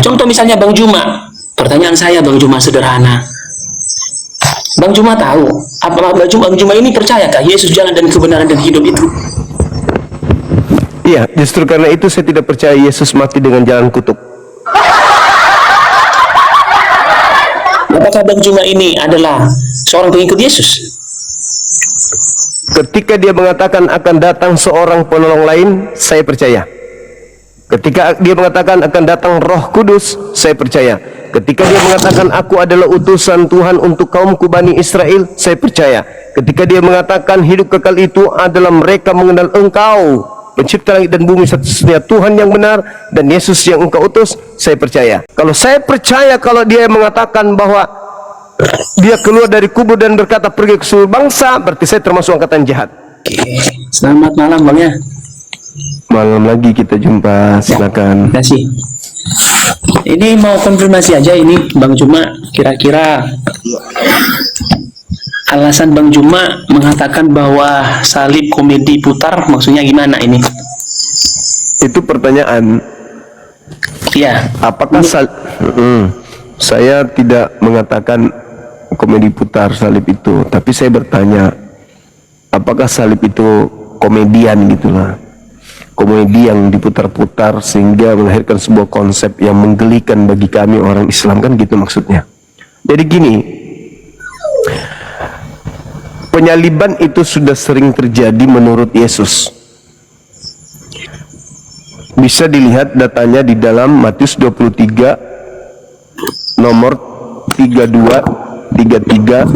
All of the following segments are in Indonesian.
contoh misalnya Bang Juma. Pertanyaan saya Bang Juma sederhana. Bang Juma tahu, apa Bang Juma ini percayakah Yesus jalan dan kebenaran dan hidup itu? Iya, justru karena itu saya tidak percaya Yesus mati dengan jalan kutub. Apakah Bang Juma ini adalah seorang pengikut Yesus? Ketika dia mengatakan akan datang seorang penolong lain, saya percaya. Ketika dia mengatakan akan datang Roh Kudus, saya percaya. Ketika dia mengatakan aku adalah utusan Tuhan untuk kaumku Bani Israel, saya percaya. Ketika dia mengatakan hidup kekal itu adalah mereka mengenal Engkau, pencipta langit dan bumi, satu-satunya Tuhan yang benar, dan Yesus yang Engkau utus, saya percaya. Kalau saya percaya, kalau dia mengatakan bahwa dia keluar dari kubur dan berkata pergi ke seluruh bangsa, berarti saya termasuk angkatan jahat. Oke, selamat malam Bang ya. Malam lagi kita jumpa, silakan. Terima kasih. Ini mau konfirmasi aja ini Bang Juma, kira-kira alasan Bang Juma mengatakan bahwa salib komedi putar maksudnya gimana ini? Itu pertanyaan. Ya. Apakah saya tidak mengatakan komedi putar salib itu, tapi saya bertanya, apakah salib itu komedian gitulah, komedi yang diputar-putar sehingga melahirkan sebuah konsep yang menggelikan bagi kami orang Islam, kan gitu maksudnya. Jadi gini, penyaliban itu sudah sering terjadi menurut Yesus. Bisa dilihat datanya di dalam Matius 23 nomor 32, 33,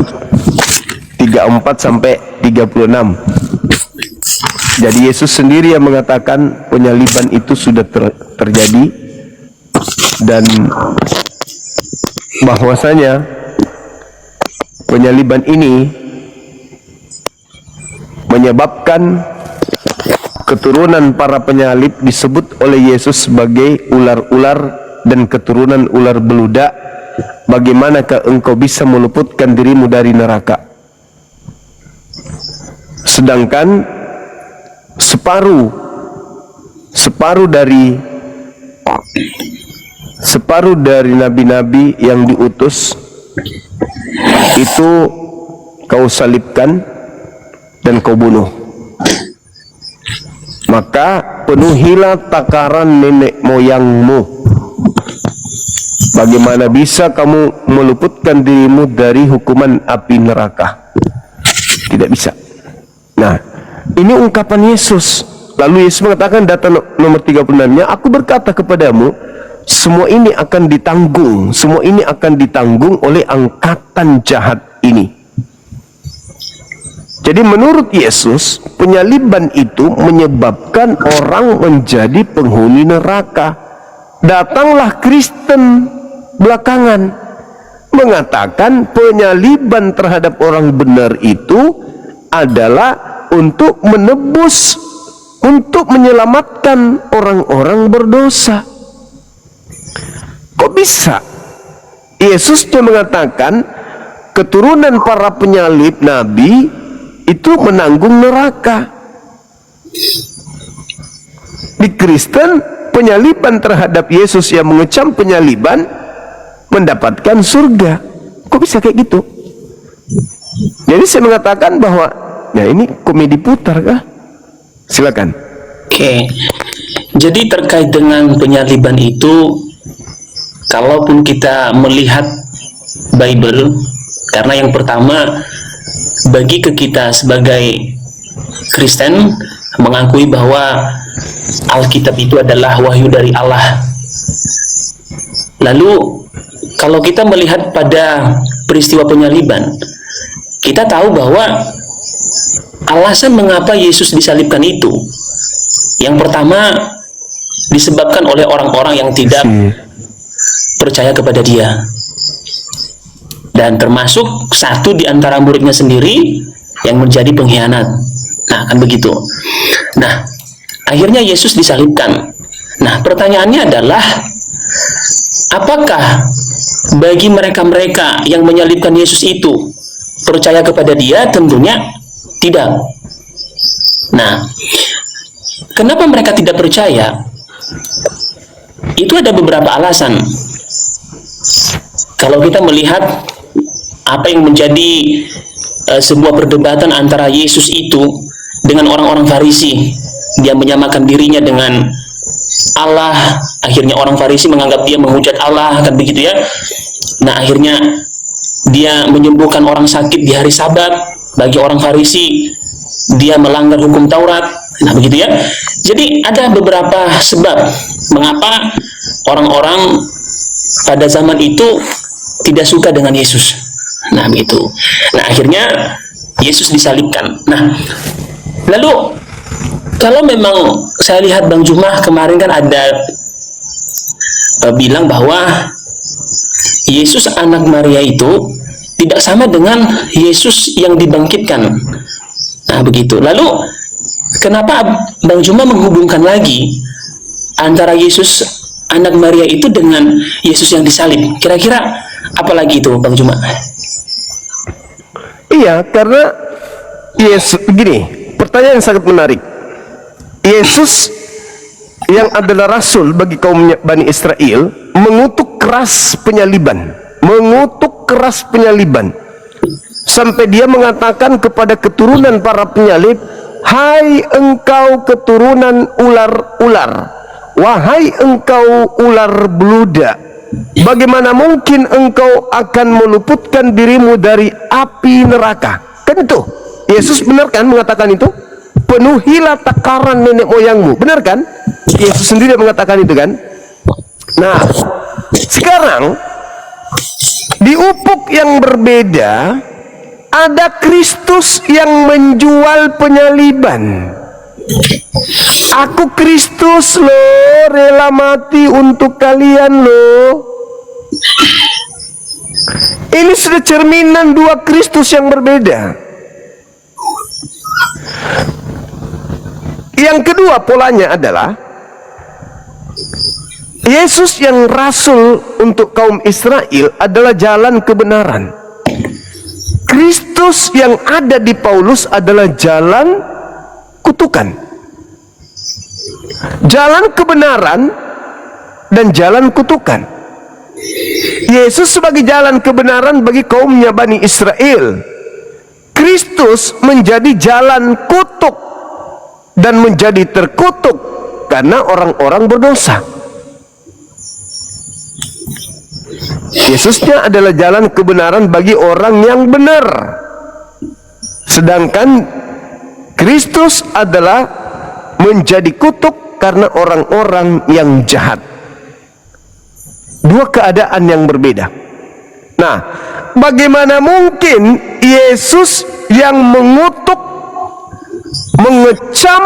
34 sampai 36. Jadi Yesus sendiri yang mengatakan penyaliban itu sudah terjadi, dan bahwasanya penyaliban ini menyebabkan keturunan para penyalib disebut oleh Yesus sebagai ular-ular dan keturunan ular beludak. Bagaimanakah engkau bisa meluputkan dirimu dari neraka? Sedangkan separuh dari nabi-nabi yang diutus itu kau salibkan dan kau bunuh. Maka penuhilah takaran nenek moyangmu. Bagaimana bisa kamu meluputkan dirimu dari hukuman api neraka? Tidak bisa. Nah, ini ungkapan Yesus. Lalu Yesus mengatakan data nomor 36-nya, aku berkata kepadamu, semua ini akan ditanggung, semua ini akan ditanggung oleh angkatan jahat ini. Jadi menurut Yesus, penyaliban itu menyebabkan orang menjadi penghuni neraka. Datanglah Kristen belakangan mengatakan penyaliban terhadap orang benar itu adalah untuk menebus, untuk menyelamatkan orang-orang berdosa. Kok bisa? Yesus itu mengatakan keturunan para penyalib nabi itu menanggung neraka. Di Kristen, penyaliban terhadap Yesus yang mengecam penyaliban mendapatkan surga. Kok bisa kayak gitu? Jadi saya mengatakan bahwa ya ini komedi putar kah? Silakan. Oke. Jadi terkait dengan penyaliban itu, kalaupun kita melihat Bible, karena yang pertama bagi kita sebagai Kristen mengakui bahwa Alkitab itu adalah wahyu dari Allah. Lalu kalau kita melihat pada peristiwa penyaliban, kita tahu bahwa alasan mengapa Yesus disalibkan itu, yang pertama disebabkan oleh orang-orang yang tidak percaya kepada dia, dan termasuk satu di antara muridnya sendiri yang menjadi pengkhianat. Nah, kan begitu. Nah, akhirnya Yesus disalibkan. Nah, pertanyaannya adalah, apakah bagi mereka-mereka yang menyalibkan Yesus itu percaya kepada dia? Tentunya tidak. Nah, kenapa mereka tidak percaya? Itu ada beberapa alasan. Kalau kita melihat apa yang menjadi sebuah perdebatan antara Yesus itu dengan orang-orang Farisi, dia menyamakan dirinya dengan Allah. Akhirnya orang Farisi menganggap dia menghujat Allah, kan begitu ya. Nah, akhirnya dia menyembuhkan orang sakit di hari Sabat. Bagi orang Farisi, dia melanggar hukum Taurat. Nah, begitu ya. Jadi ada beberapa sebab mengapa orang-orang pada zaman itu tidak suka dengan Yesus. Nah, begitu. Nah, akhirnya Yesus disalibkan. Nah, lalu kalau memang saya lihat Bang Jumah kemarin kan ada bilang bahwa Yesus anak Maria itu tidak sama dengan Yesus yang dibangkitkan. Nah, begitu. Lalu kenapa Bang Jumah menghubungkan lagi antara Yesus anak Maria itu dengan Yesus yang disalib? Kira-kira apa lagi itu, Bang Jumah? Iya, karena Yesus, begini, pertanyaan yang sangat menarik. Yesus yang adalah rasul bagi kaum Bani Israel mengutuk keras penyaliban, sampai dia mengatakan kepada keturunan para penyalib, hai engkau keturunan ular-ular, wahai engkau ular beludak, bagaimana mungkin engkau akan meluputkan dirimu dari api neraka? Kan itu Yesus benar kan mengatakan itu? Penuhilah takaran nenek moyangmu, benar kan? Yesus sendiri mengatakan itu kan? Nah, sekarang di ufuk yang berbeda ada Kristus yang menjual penyaliban. Aku Kristus loh, rela mati untuk kalian loh. Ini sudah cerminan dua Kristus yang berbeda. Yang kedua polanya adalah Yesus yang rasul untuk kaum Israel adalah jalan kebenaran. Kristus yang ada di Paulus adalah jalan kutukan. Jalan kebenaran dan jalan kutukan. Yesus sebagai jalan kebenaran bagi kaumnya Bani Israel. Kristus menjadi jalan kutuk dan menjadi terkutuk karena orang-orang berdosa. Yesusnya adalah jalan kebenaran bagi orang yang benar, sedangkan Kristus adalah menjadi kutuk karena orang-orang yang jahat. Dua keadaan yang berbeda. Nah, bagaimana mungkin Yesus yang mengutuk, mengecam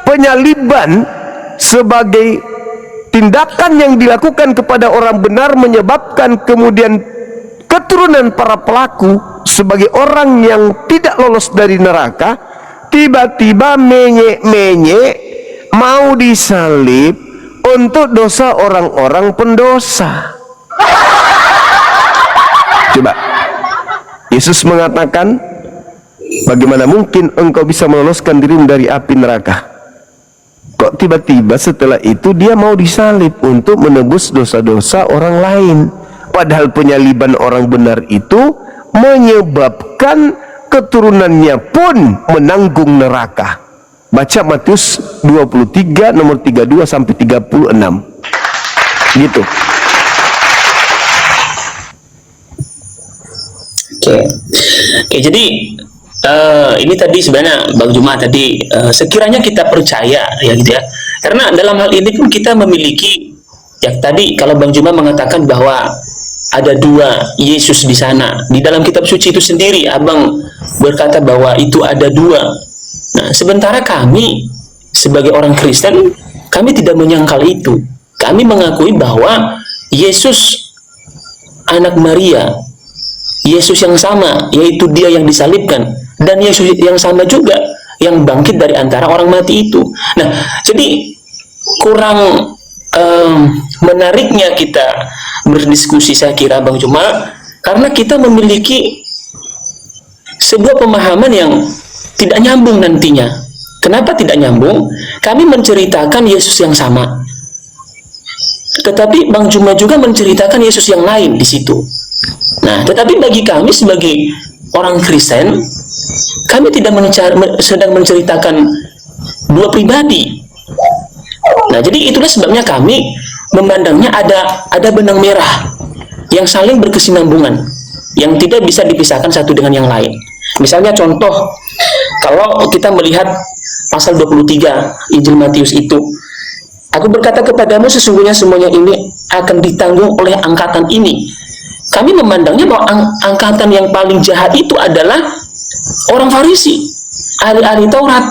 penyaliban sebagai tindakan yang dilakukan kepada orang benar menyebabkan kemudian keturunan para pelaku sebagai orang yang tidak lolos dari neraka, tiba-tiba menyek-menyek mau disalib untuk dosa orang-orang pendosa. Coba Yesus mengatakan, bagaimana mungkin engkau bisa meloloskan dirimu dari api neraka? Kok tiba-tiba setelah itu dia mau disalib untuk menebus dosa-dosa orang lain? Padahal penyaliban orang benar itu menyebabkan keturunannya pun menanggung neraka. Baca Matius 23 nomor 32 sampai 36. Gitu. Oke, jadi ini tadi sebenarnya Bang Juma tadi sekiranya kita percaya ya gitu ya, karena dalam hal ini pun kita memiliki ya tadi kalau Bang Juma mengatakan bahwa ada dua Yesus di sana di dalam kitab suci itu sendiri, Abang berkata bahwa itu ada dua. Nah, sementara kami sebagai orang Kristen kami tidak menyangkal itu. Kami mengakui bahwa Yesus anak Maria, Yesus yang sama, yaitu dia yang disalibkan, dan Yesus yang sama juga yang bangkit dari antara orang mati itu. Nah, jadi kurang menariknya kita berdiskusi saya kira Bang Juma, karena kita memiliki sebuah pemahaman yang tidak nyambung nantinya. Kenapa tidak nyambung? Kami menceritakan Yesus yang sama. tetapi Bang Juma juga menceritakan Yesus yang lain di situ. Nah, tetapi bagi kami sebagai orang Kristen, kami tidak sedang menceritakan dua pribadi. Nah, jadi itulah sebabnya kami memandangnya ada benang merah yang saling berkesinambungan, yang tidak bisa dipisahkan satu dengan yang lain. Misalnya contoh, kalau kita melihat pasal 23 Injil Matius itu, aku berkata kepadamu sesungguhnya semuanya ini akan ditanggung oleh angkatan ini. Kami memandangnya bahwa angkatan yang paling jahat itu adalah orang Farisi, ahli-ahli Taurat.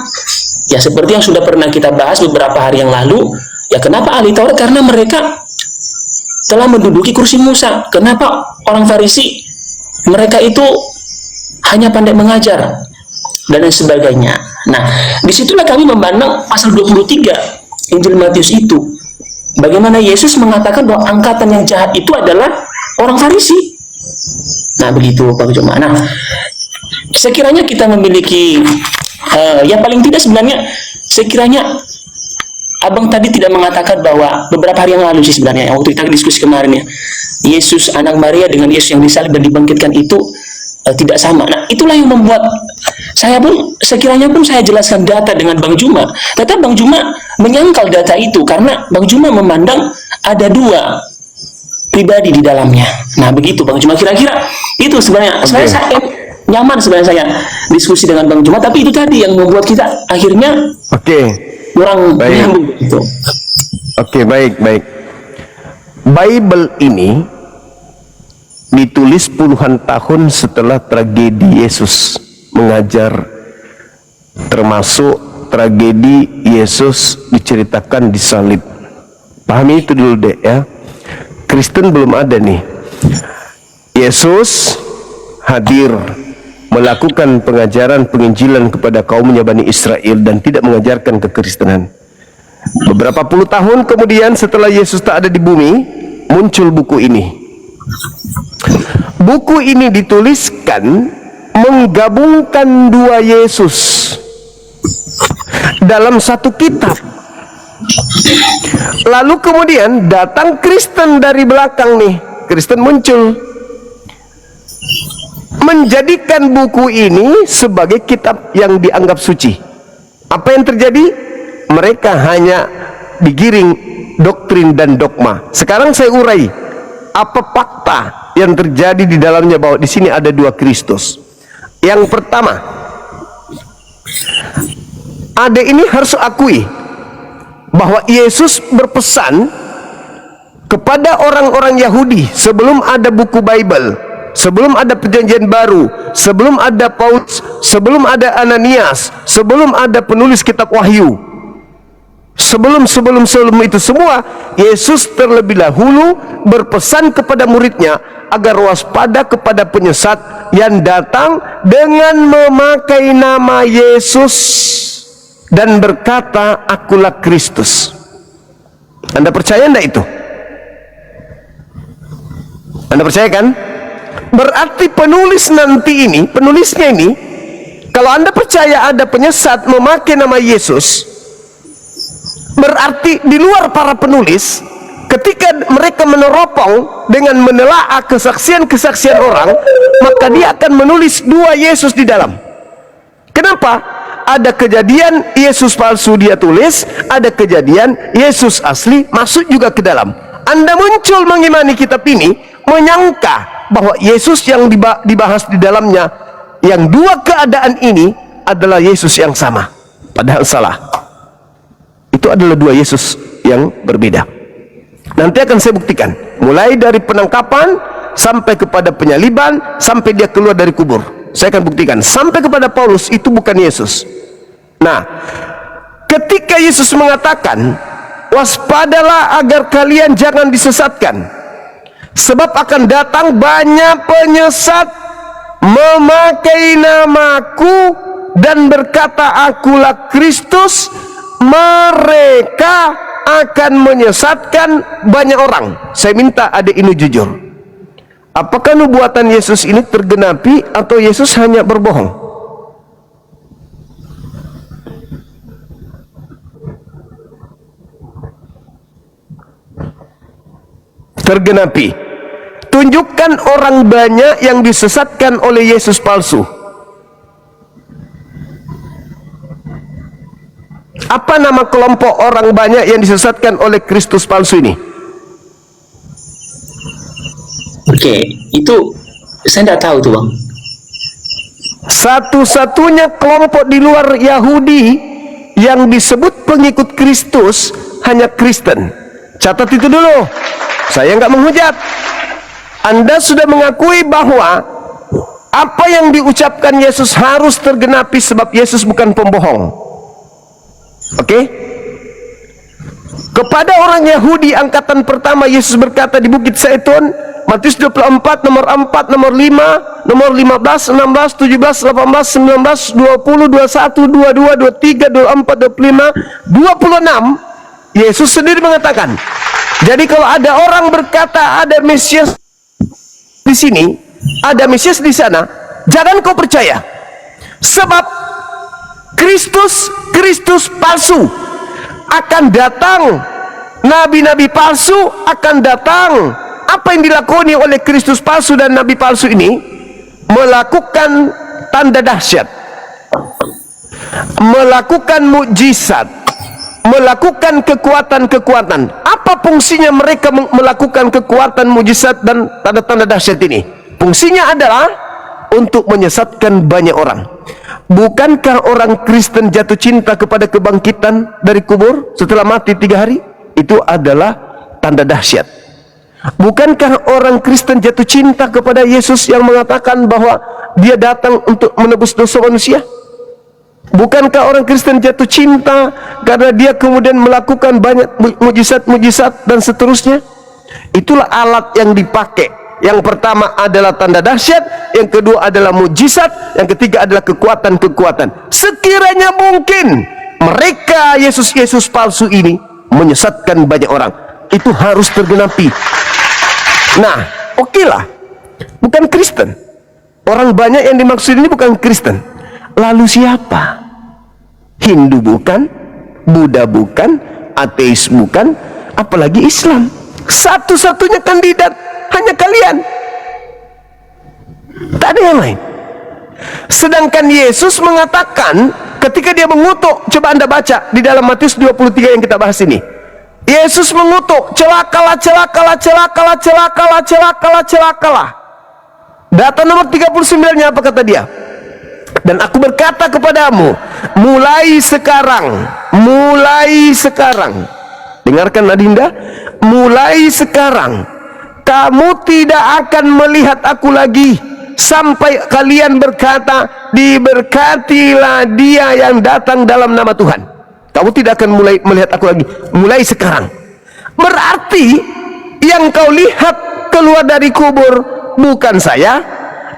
Ya seperti yang sudah pernah kita bahas beberapa hari yang lalu, ya kenapa ahli Taurat? Karena mereka telah menduduki kursi Musa. Kenapa orang Farisi? Mereka itu hanya pandai mengajar dan lain sebagainya. Nah, disitulah kami memandang pasal 23 Injil Matius itu. Bagaimana Yesus mengatakan bahwa angkatan yang jahat itu adalah orang Farisi. Nah, begitu Pak Juma. Nah, sekiranya kita memiliki yang paling tidak sebenarnya, sekiranya Abang tadi tidak mengatakan bahwa beberapa hari yang lalu sih sebenarnya, waktu kita diskusi kemarin ya, Yesus anak Maria dengan Yesus yang disalib dan dibangkitkan itu tidak sama. Nah, itulah yang membuat saya pun, sekiranya pun saya jelaskan data dengan Bang Juma, tetap Bang Juma menyangkal data itu karena Bang Juma memandang ada dua pribadi di dalamnya. Nah, begitu Bang Juma, kira-kira itu sebenarnya. Okay. Saya nyaman sebenarnya saya diskusi dengan Bang Juma, tapi itu tadi yang membuat kita akhirnya kurang nyambung gitu. Oke, baik. Bible ini ditulis puluhan tahun setelah tragedi Yesus mengajar, termasuk tragedi Yesus diceritakan disalib. Pahami itu dulu deh ya. Kristen belum ada nih. Yesus hadir melakukan pengajaran penginjilan kepada kaumnya Bani Israel dan tidak mengajarkan kekristenan. Beberapa puluh tahun kemudian setelah Yesus tak ada di bumi, muncul buku ini. Buku ini dituliskan menggabungkan dua Yesus dalam satu kitab. Lalu kemudian datang Kristen dari belakang nih. Kristen muncul menjadikan buku ini sebagai kitab yang dianggap suci. Apa yang terjadi? Mereka hanya digiring doktrin dan dogma. Sekarang saya urai apa fakta yang terjadi di dalamnya, bahwa di sini ada dua Kristus. Yang pertama, ada ini harus akui bahwa Yesus berpesan kepada orang-orang Yahudi sebelum ada buku Bible, sebelum ada perjanjian baru, sebelum ada Paulus, sebelum ada Ananias, sebelum ada penulis kitab Wahyu, sebelum itu semua, Yesus terlebih dahulu berpesan kepada muridnya agar waspada kepada penyesat yang datang dengan memakai nama Yesus dan berkata, akulah Kristus. Anda percaya enggak itu? Anda percaya kan? Berarti penulisnya ini, kalau Anda percaya ada penyesat memakai nama Yesus, berarti di luar para penulis, ketika mereka meneropong dengan menelaah kesaksian-kesaksian orang, maka dia akan menulis dua Yesus di dalam. Kenapa? Ada kejadian Yesus palsu dia tulis, ada kejadian Yesus asli masuk juga ke dalam. Anda muncul mengimani kitab ini, menyangka bahwa Yesus yang dibahas di dalamnya, yang dua keadaan ini adalah Yesus yang sama. Padahal salah. Itu adalah dua Yesus yang berbeda. Nanti akan saya buktikan, mulai dari penangkapan sampai kepada penyaliban, sampai dia keluar dari kubur. Saya akan buktikan sampai kepada Paulus itu bukan Yesus. Nah, ketika Yesus mengatakan, waspadalah agar kalian jangan disesatkan, sebab akan datang banyak penyesat memakai namaku dan berkata akulah Kristus, mereka akan menyesatkan banyak orang. Saya minta adik ini jujur, apakah nubuatan Yesus ini tergenapi atau Yesus hanya berbohong? tergenapi. Tunjukkan orang banyak yang disesatkan oleh Yesus palsu. Apa nama kelompok orang banyak yang disesatkan oleh Kristus palsu ini? Oke, itu saya tidak tahu tuh Bang. Satu-satunya kelompok di luar Yahudi yang disebut pengikut Kristus hanya Kristen. Catat itu dulu. Saya nggak menghujat. Anda sudah mengakui bahwa apa yang diucapkan Yesus harus tergenapi sebab Yesus bukan pembohong. Oke? Kepada orang Yahudi angkatan pertama Yesus berkata di Bukit Zaitun, Matius 24, nomor 4, nomor 5, nomor 15, 16, 17, 18, 19, 20, 21, 22, 23, 24, 25, 26. Yesus sendiri mengatakan, jadi kalau ada orang berkata ada Mesias di sini, ada Mesias di sana, jangan kau percaya. Sebab Kristus palsu akan datang. Nabi-nabi palsu akan datang. Apa yang dilakoni oleh Kristus palsu dan nabi palsu ini? Melakukan tanda dahsyat, melakukan mukjizat, melakukan kekuatan-kekuatan. Apa fungsinya mereka melakukan kekuatan, mukjizat dan tanda-tanda dahsyat ini? Fungsinya adalah untuk menyesatkan banyak orang. Bukankah orang Kristen jatuh cinta kepada kebangkitan dari kubur setelah mati 3 hari? Itu adalah tanda dahsyat. Bukankah orang Kristen jatuh cinta kepada Yesus yang mengatakan bahwa dia datang untuk menebus dosa manusia? Bukankah orang Kristen jatuh cinta karena dia kemudian melakukan banyak mujizat-mujizat dan seterusnya? Itulah alat yang dipakai. Yang pertama adalah tanda dahsyat, yang kedua adalah mujizat, yang ketiga adalah kekuatan-kekuatan. Sekiranya mungkin mereka Yesus palsu ini menyesatkan banyak orang, itu harus tergenapi. Nah, oke lah, bukan Kristen. Orang banyak yang dimaksud ini bukan Kristen. Lalu siapa? Hindu bukan, Buddha bukan, ateis bukan, apalagi Islam. Satu-satunya kandidat hanya kalian. Tak ada yang lain. Sedangkan Yesus mengatakan ketika dia mengutuk, coba Anda baca di dalam Matius 23 yang kita bahas ini. Yesus mengutuk, celakalah, celakalah, celakalah, celakalah, celakalah, celakalah. Data nomor 39-nya apa kata dia? Dan aku berkata kepadamu, mulai sekarang, dengarkan Adinda, mulai sekarang kamu tidak akan melihat aku lagi sampai kalian berkata, diberkatilah dia yang datang dalam nama Tuhan. Kamu tidak akan mulai melihat aku lagi mulai sekarang. Berarti yang kau lihat keluar dari kubur bukan saya,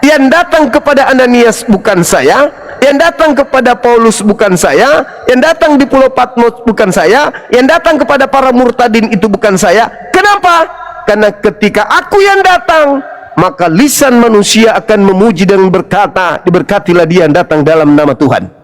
yang datang kepada Ananias bukan saya, yang datang kepada Paulus bukan saya, yang datang di Pulau Patmos bukan saya, yang datang kepada para murtadin itu bukan saya. Kenapa? Karena ketika aku yang datang, maka lisan manusia akan memuji dan berkata, diberkatilah dia yang datang dalam nama Tuhan.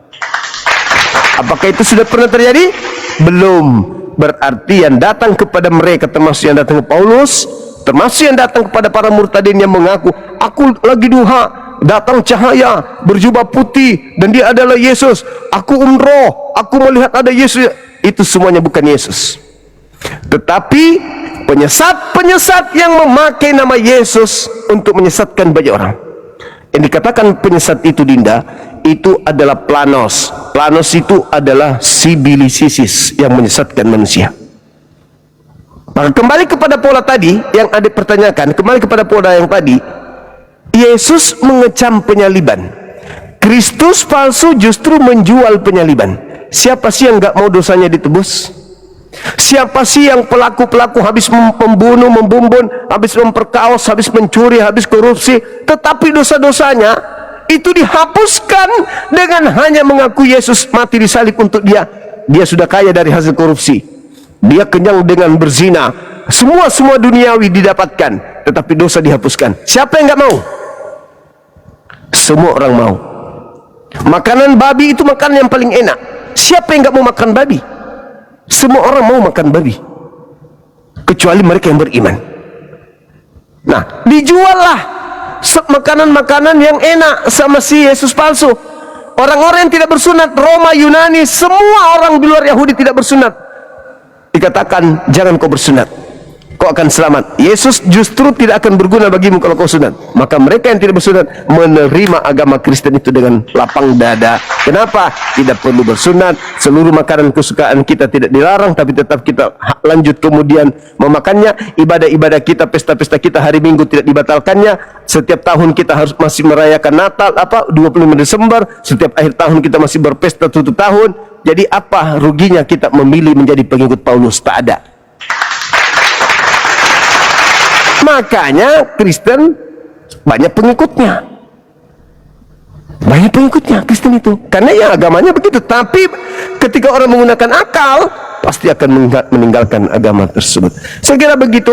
Apakah itu sudah pernah terjadi? Belum. Berarti yang datang kepada mereka, termasuk yang datang ke Paulus, termasuk yang datang kepada para murtadin yang mengaku, aku lagi duha, datang cahaya, berjubah putih, dan dia adalah Yesus. Aku umroh, aku melihat ada Yesus. Itu semuanya bukan Yesus. Tetapi penyesat-penyesat yang memakai nama Yesus untuk menyesatkan banyak orang. Yang dikatakan penyesat itu, Dinda, itu adalah planos. Planos itu adalah sibilisisis yang menyesatkan manusia. Maka kembali kepada pola tadi yang adik pertanyakan, kembali kepada pola yang tadi, Yesus mengecam penyaliban. Kristus palsu justru menjual penyaliban. Siapa sih yang nggak mau dosanya ditebus? Siapa sih yang pelaku-pelaku habis membunuh, membumbun, habis memperkaos, habis mencuri, habis korupsi, tetapi dosa-dosanya itu dihapuskan dengan hanya mengaku Yesus mati di salib untuk dia. Dia sudah kaya dari hasil korupsi, dia kenyang dengan berzina, semua duniawi didapatkan, tetapi dosa dihapuskan. Siapa yang nggak mau? Semua orang mau. Makanan babi itu makanan yang paling enak. Siapa yang nggak mau makan babi? Semua orang mau makan babi, kecuali mereka yang beriman. Nah, dijuallah makanan-makanan yang enak sama si Yesus palsu. Orang-orang yang tidak bersunat, Roma, Yunani, semua orang di luar Yahudi tidak bersunat, dikatakan jangan kau bersunat, kau akan selamat. Yesus justru tidak akan berguna bagimu kalau kau sunat. Maka mereka yang tidak bersunat menerima agama Kristen itu dengan lapang dada. Kenapa? Tidak perlu bersunat. Seluruh makanan kesukaan kita tidak dilarang, tapi tetap kita lanjut kemudian memakannya. Ibadah-ibadah kita, pesta-pesta kita hari Minggu tidak dibatalkannya. Setiap tahun kita harus masih merayakan Natal 25 Desember. Setiap akhir tahun kita masih berpesta tutup tahun. Jadi apa ruginya kita memilih menjadi pengikut Paulus? Tak ada. Makanya Kristen banyak pengikutnya. Banyak pengikutnya Kristen itu. Karena ya agamanya begitu. Tapi ketika orang menggunakan akal, pasti akan meninggalkan agama tersebut. Saya kira begitu.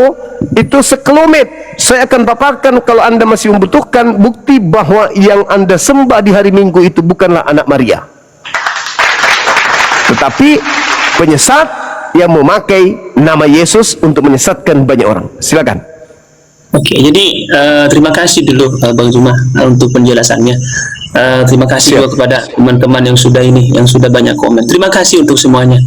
Itu sekelumit. Saya akan paparkan kalau Anda masih membutuhkan bukti bahwa yang Anda sembah di hari Minggu itu bukanlah anak Maria, tetapi penyesat yang memakai nama Yesus untuk menyesatkan banyak orang. Silakan. Oke, jadi terima kasih dulu Bang Juma untuk penjelasannya. Terima kasih juga kepada teman-teman yang sudah banyak komen. Terima kasih untuk semuanya.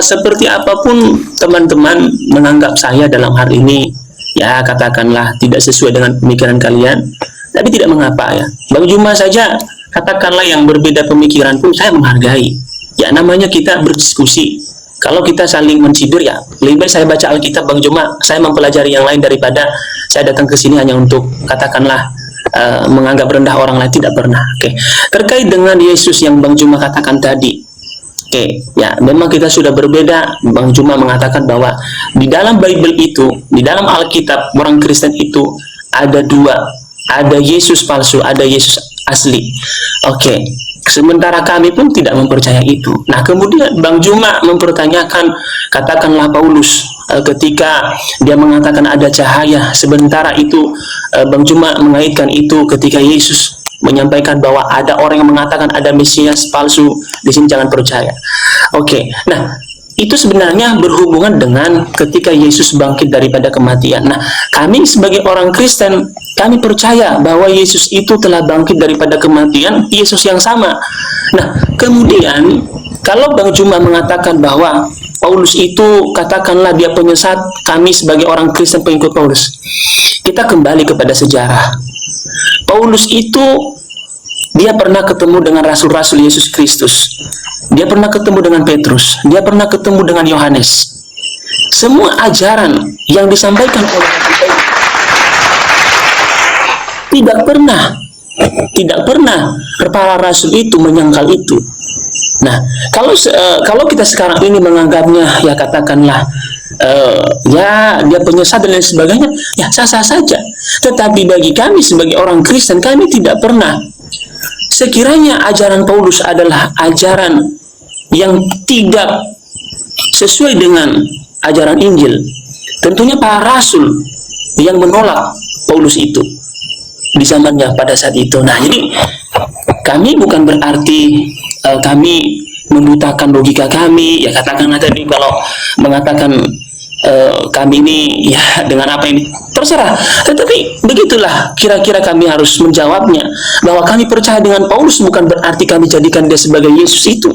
Seperti apapun teman-teman menganggap saya dalam hari ini, ya katakanlah tidak sesuai dengan pemikiran kalian, tapi tidak mengapa ya. Bang Juma saja katakanlah yang berbeda pemikiran pun saya menghargai. Ya namanya kita berdiskusi. Kalau kita saling menciduk ya, lebih baik saya baca Alkitab Bang Juma, saya mempelajari yang lain daripada saya datang ke sini hanya untuk katakanlah menganggap rendah orang lain. Tidak pernah. Oke. Terkait dengan Yesus yang Bang Juma katakan tadi. Oke, ya memang kita sudah berbeda. Bang Juma mengatakan bahwa di dalam Bible itu, di dalam Alkitab orang Kristen itu ada dua, ada Yesus palsu, ada Yesus asli. Oke. Sementara kami pun tidak mempercaya itu. Nah, kemudian Bang Juma mempertanyakan, katakanlah Paulus ketika dia mengatakan ada cahaya, sementara itu Bang Juma mengaitkan itu ketika Yesus menyampaikan bahwa ada orang yang mengatakan ada Mesias palsu, di sini jangan percaya. Oke. Nah, itu sebenarnya berhubungan dengan ketika Yesus bangkit daripada kematian. Nah, kami sebagai orang Kristen, kami percaya bahwa Yesus itu telah bangkit daripada kematian, Yesus yang sama. Nah, kemudian kalau Bang Juma mengatakan bahwa Paulus itu katakanlah dia penyesat, kami sebagai orang Kristen pengikut Paulus, kita kembali kepada sejarah. Paulus itu dia pernah ketemu dengan rasul-rasul Yesus Kristus. Dia pernah ketemu dengan Petrus. Dia pernah ketemu dengan Yohanes. Semua ajaran yang disampaikan oleh tidak pernah para rasul itu menyangkal itu. Nah, kalau kita sekarang ini menganggapnya ya katakanlah ya dia penyesat dan lain sebagainya, ya sah-sah saja. Tetapi bagi kami sebagai orang Kristen, kami tidak pernah, sekiranya ajaran Paulus adalah ajaran yang tidak sesuai dengan ajaran Injil, tentunya para rasul yang menolak Paulus itu di zamannya pada saat itu. Nah, jadi kami bukan berarti kami membutakan logika kami, ya katakanlah tadi kalau mengatakan kami ini ya dengan apa ini terserah, tetapi begitulah kira-kira kami harus menjawabnya, bahwa kami percaya dengan Paulus bukan berarti kami jadikan dia sebagai Yesus itu.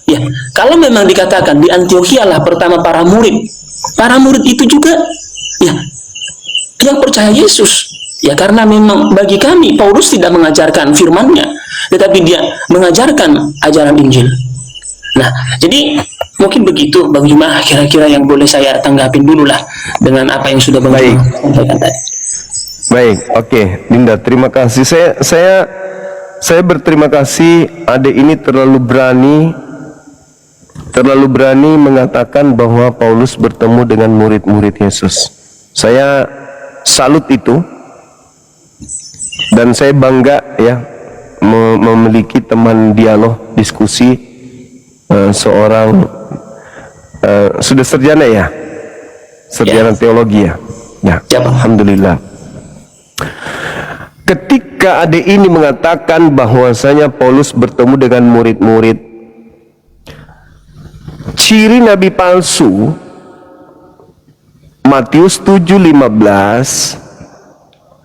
Ya, kalau memang dikatakan di Antiokhia lah pertama para murid itu juga ya yang percaya Yesus. Ya karena memang bagi kami Paulus tidak mengajarkan firman-Nya, tetapi dia mengajarkan ajaran Injil. Nah, jadi mungkin begitu Bang Juma kira-kira yang boleh saya tanggapin dulu lah dengan apa yang sudah Bang Juma sampaikan tadi. Baik, oke, Dinda, terima kasih. Saya berterima kasih. Adik ini terlalu berani mengatakan bahwa Paulus bertemu dengan murid-murid Yesus. Saya salut itu. Dan saya bangga ya memiliki teman dialog diskusi seorang sudah sarjana ya, sarjana teologi ya. Ya, alhamdulillah. Ketika adik ini mengatakan bahwasanya Paulus bertemu dengan murid-murid, ciri nabi palsu Matius 7:15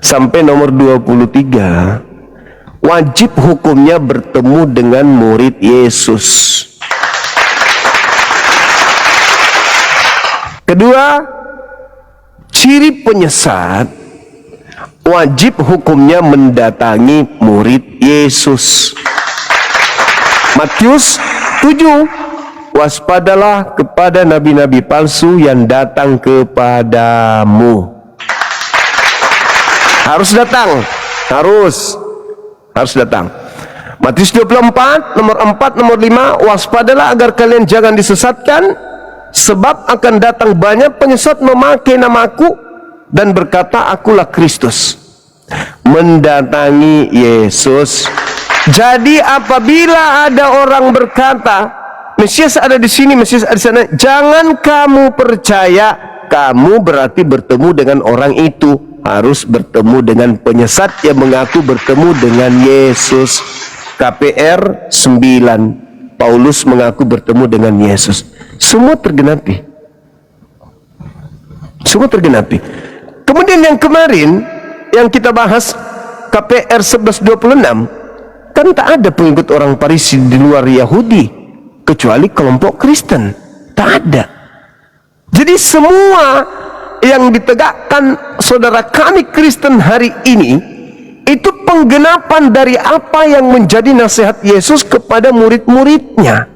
sampai nomor 23, wajib hukumnya bertemu dengan murid Yesus. Kedua, ciri penyesat wajib hukumnya mendatangi murid Yesus. Matius 7, waspadalah kepada nabi-nabi palsu yang datang kepadamu. Harus datang, harus datang. Matius 24, nomor 4, nomor 5, waspadalah agar kalian jangan disesatkan, sebab akan datang banyak penyesat memakai namaku dan berkata akulah Kristus. Mendatangi Yesus. Jadi apabila ada orang berkata Mesias ada di sini, Mesias ada di sana, jangan kamu percaya. Kamu berarti bertemu dengan orang itu. Harus bertemu dengan penyesat yang mengaku bertemu dengan Yesus. KPR 9, Paulus mengaku bertemu dengan Yesus. Semua tergenapi. Semua tergenapi. Kemudian yang kemarin yang kita bahas, KPR 1126, kan tak ada pengikut orang Farisi di luar Yahudi kecuali kelompok Kristen. Tak ada. Jadi semua yang ditegakkan saudara kami Kristen hari ini itu penggenapan dari apa yang menjadi nasihat Yesus kepada murid-muridnya.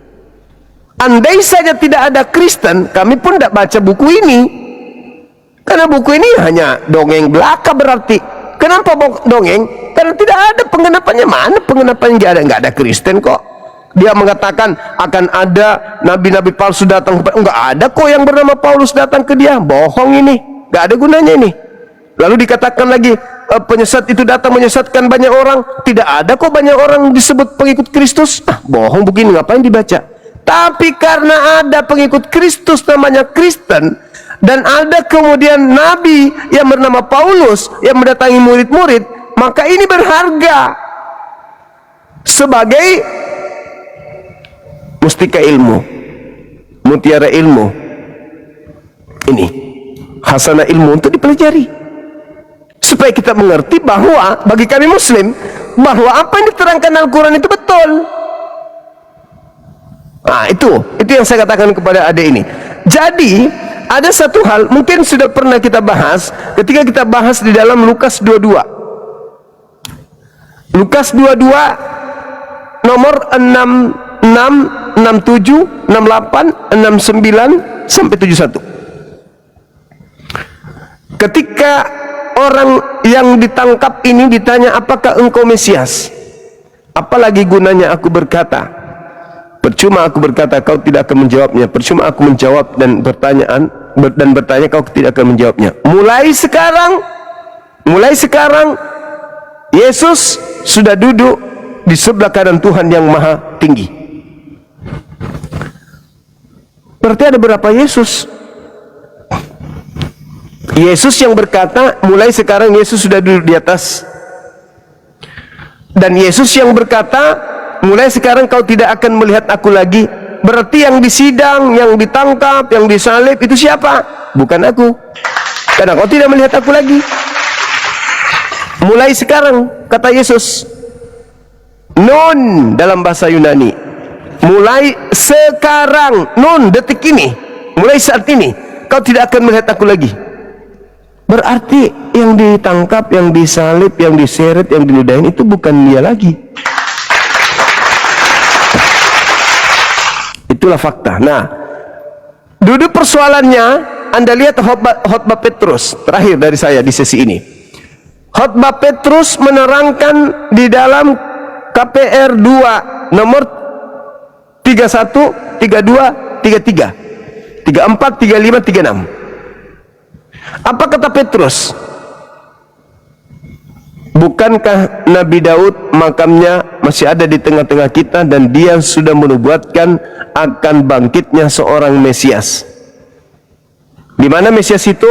Andai saja tidak ada Kristen, kami pun tidak baca buku ini. Karena buku ini hanya dongeng belaka berarti. Kenapa dongeng? Karena tidak ada penggenapannya. Mana penggenapannya? Nggak ada Kristen kok. Dia mengatakan akan ada nabi-nabi palsu datang kepada. Enggak ada kok yang bernama Paulus datang ke dia. Bohong ini. Nggak ada gunanya ini. Lalu dikatakan lagi penyesat itu datang menyesatkan banyak orang. Tidak ada kok banyak orang disebut pengikut Kristus. Bohong begini, ngapain dibaca? Tapi karena ada pengikut Kristus namanya Kristen, dan ada kemudian nabi yang bernama Paulus yang mendatangi murid-murid, maka ini berharga sebagai mustika ilmu, mutiara ilmu. Ini hasanah ilmu untuk dipelajari, supaya kita mengerti bahwa bagi kami Muslim, bahwa apa yang diterangkan Al-Quran itu betul. Nah, itu yang saya katakan kepada adik ini. Jadi ada satu hal mungkin sudah pernah kita bahas ketika kita bahas di dalam Lukas 22. Lukas 22 nomor 66, 67, 68, 69 sampai 71. Ketika orang yang ditangkap ini ditanya, apakah engkau Mesias? Apalagi gunanya aku berkata? Percuma aku berkata, kau tidak akan menjawabnya. Percuma aku menjawab dan bertanya, kau tidak akan menjawabnya. Mulai sekarang Yesus sudah duduk di sebelah kanan Tuhan yang maha tinggi. Berarti ada berapa Yesus? Yesus yang berkata, mulai sekarang Yesus sudah duduk di atas. Dan Yesus yang berkata, mulai sekarang kau tidak akan melihat aku lagi. Berarti yang disidang, yang ditangkap, yang disalib itu siapa? Bukan aku. Karena kau tidak melihat aku lagi. Mulai sekarang, kata Yesus. Nun dalam bahasa Yunani. Mulai sekarang, nun detik ini, mulai saat ini, kau tidak akan melihat aku lagi. Berarti yang ditangkap, yang disalib, yang diseret, yang diludahin itu bukan dia lagi. Itulah fakta. Nah, duduk persoalannya, Anda lihat khotbah Petrus terakhir dari saya di sesi ini. Khotbah Petrus menerangkan di dalam KPR 2 nomor 31, 32, 33, 34, 35, 36. Apa kata Petrus? Bukankah Nabi Daud makamnya masih ada di tengah-tengah kita, dan dia sudah menubuatkan akan bangkitnya seorang Mesias? Di mana Mesias itu?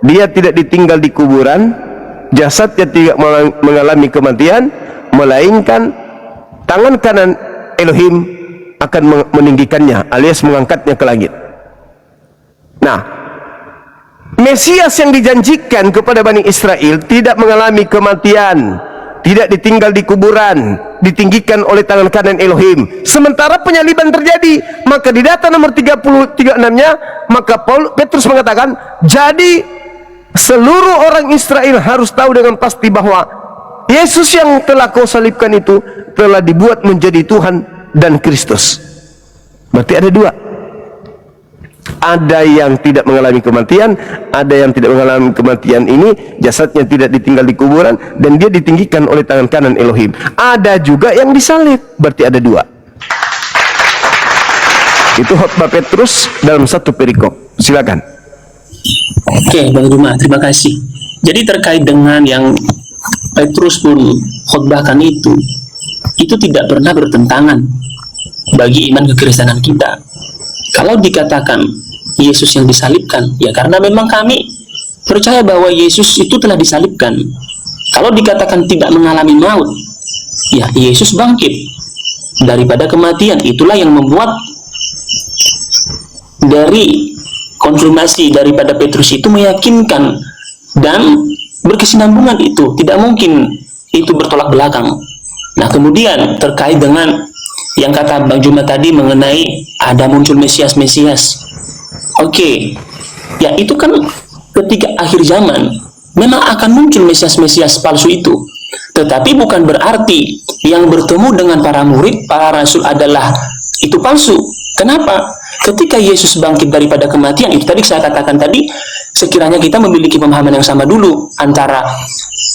Dia tidak ditinggal di kuburan, jasadnya tidak mengalami kematian, melainkan tangan kanan Elohim akan meninggikannya alias mengangkatnya ke langit. Nah, Mesias yang dijanjikan kepada Bani Israel tidak mengalami kematian, tidak ditinggal di kuburan, ditinggikan oleh tangan kanan Elohim. Sementara penyaliban terjadi, maka di data nomor 36-nya, maka Petrus mengatakan, jadi seluruh orang Israel harus tahu dengan pasti bahwa Yesus yang telah kau salibkan itu telah dibuat menjadi Tuhan dan Kristus. Berarti ada dua. Ada yang tidak mengalami kematian, ada yang tidak mengalami kematian ini jasadnya tidak ditinggal di kuburan dan dia ditinggikan oleh tangan kanan Elohim. Ada juga yang disalib, berarti ada dua. Itu khotbah Petrus dalam satu perikop. Silakan. Oke, Bang Juma, terima kasih. Jadi terkait dengan yang Petrus pun khotbahkan itu tidak pernah bertentangan bagi iman kekristenan kita. Kalau dikatakan Yesus yang disalibkan, ya karena memang kami percaya bahwa Yesus itu telah disalibkan. Kalau dikatakan tidak mengalami maut, ya Yesus bangkit daripada kematian. Itulah yang membuat dari konfirmasi daripada Petrus itu meyakinkan dan berkesinambungan. Itu tidak mungkin itu bertolak belakang. Nah, kemudian terkait dengan yang kata Bang Juma tadi mengenai ada muncul Mesias. Oke, ya itu kan ketika akhir zaman memang akan muncul Mesias palsu itu. Tetapi bukan berarti yang bertemu dengan para murid, para rasul adalah itu palsu. Kenapa? Ketika Yesus bangkit daripada kematian, itu tadi saya katakan tadi, sekiranya kita memiliki pemahaman yang sama dulu antara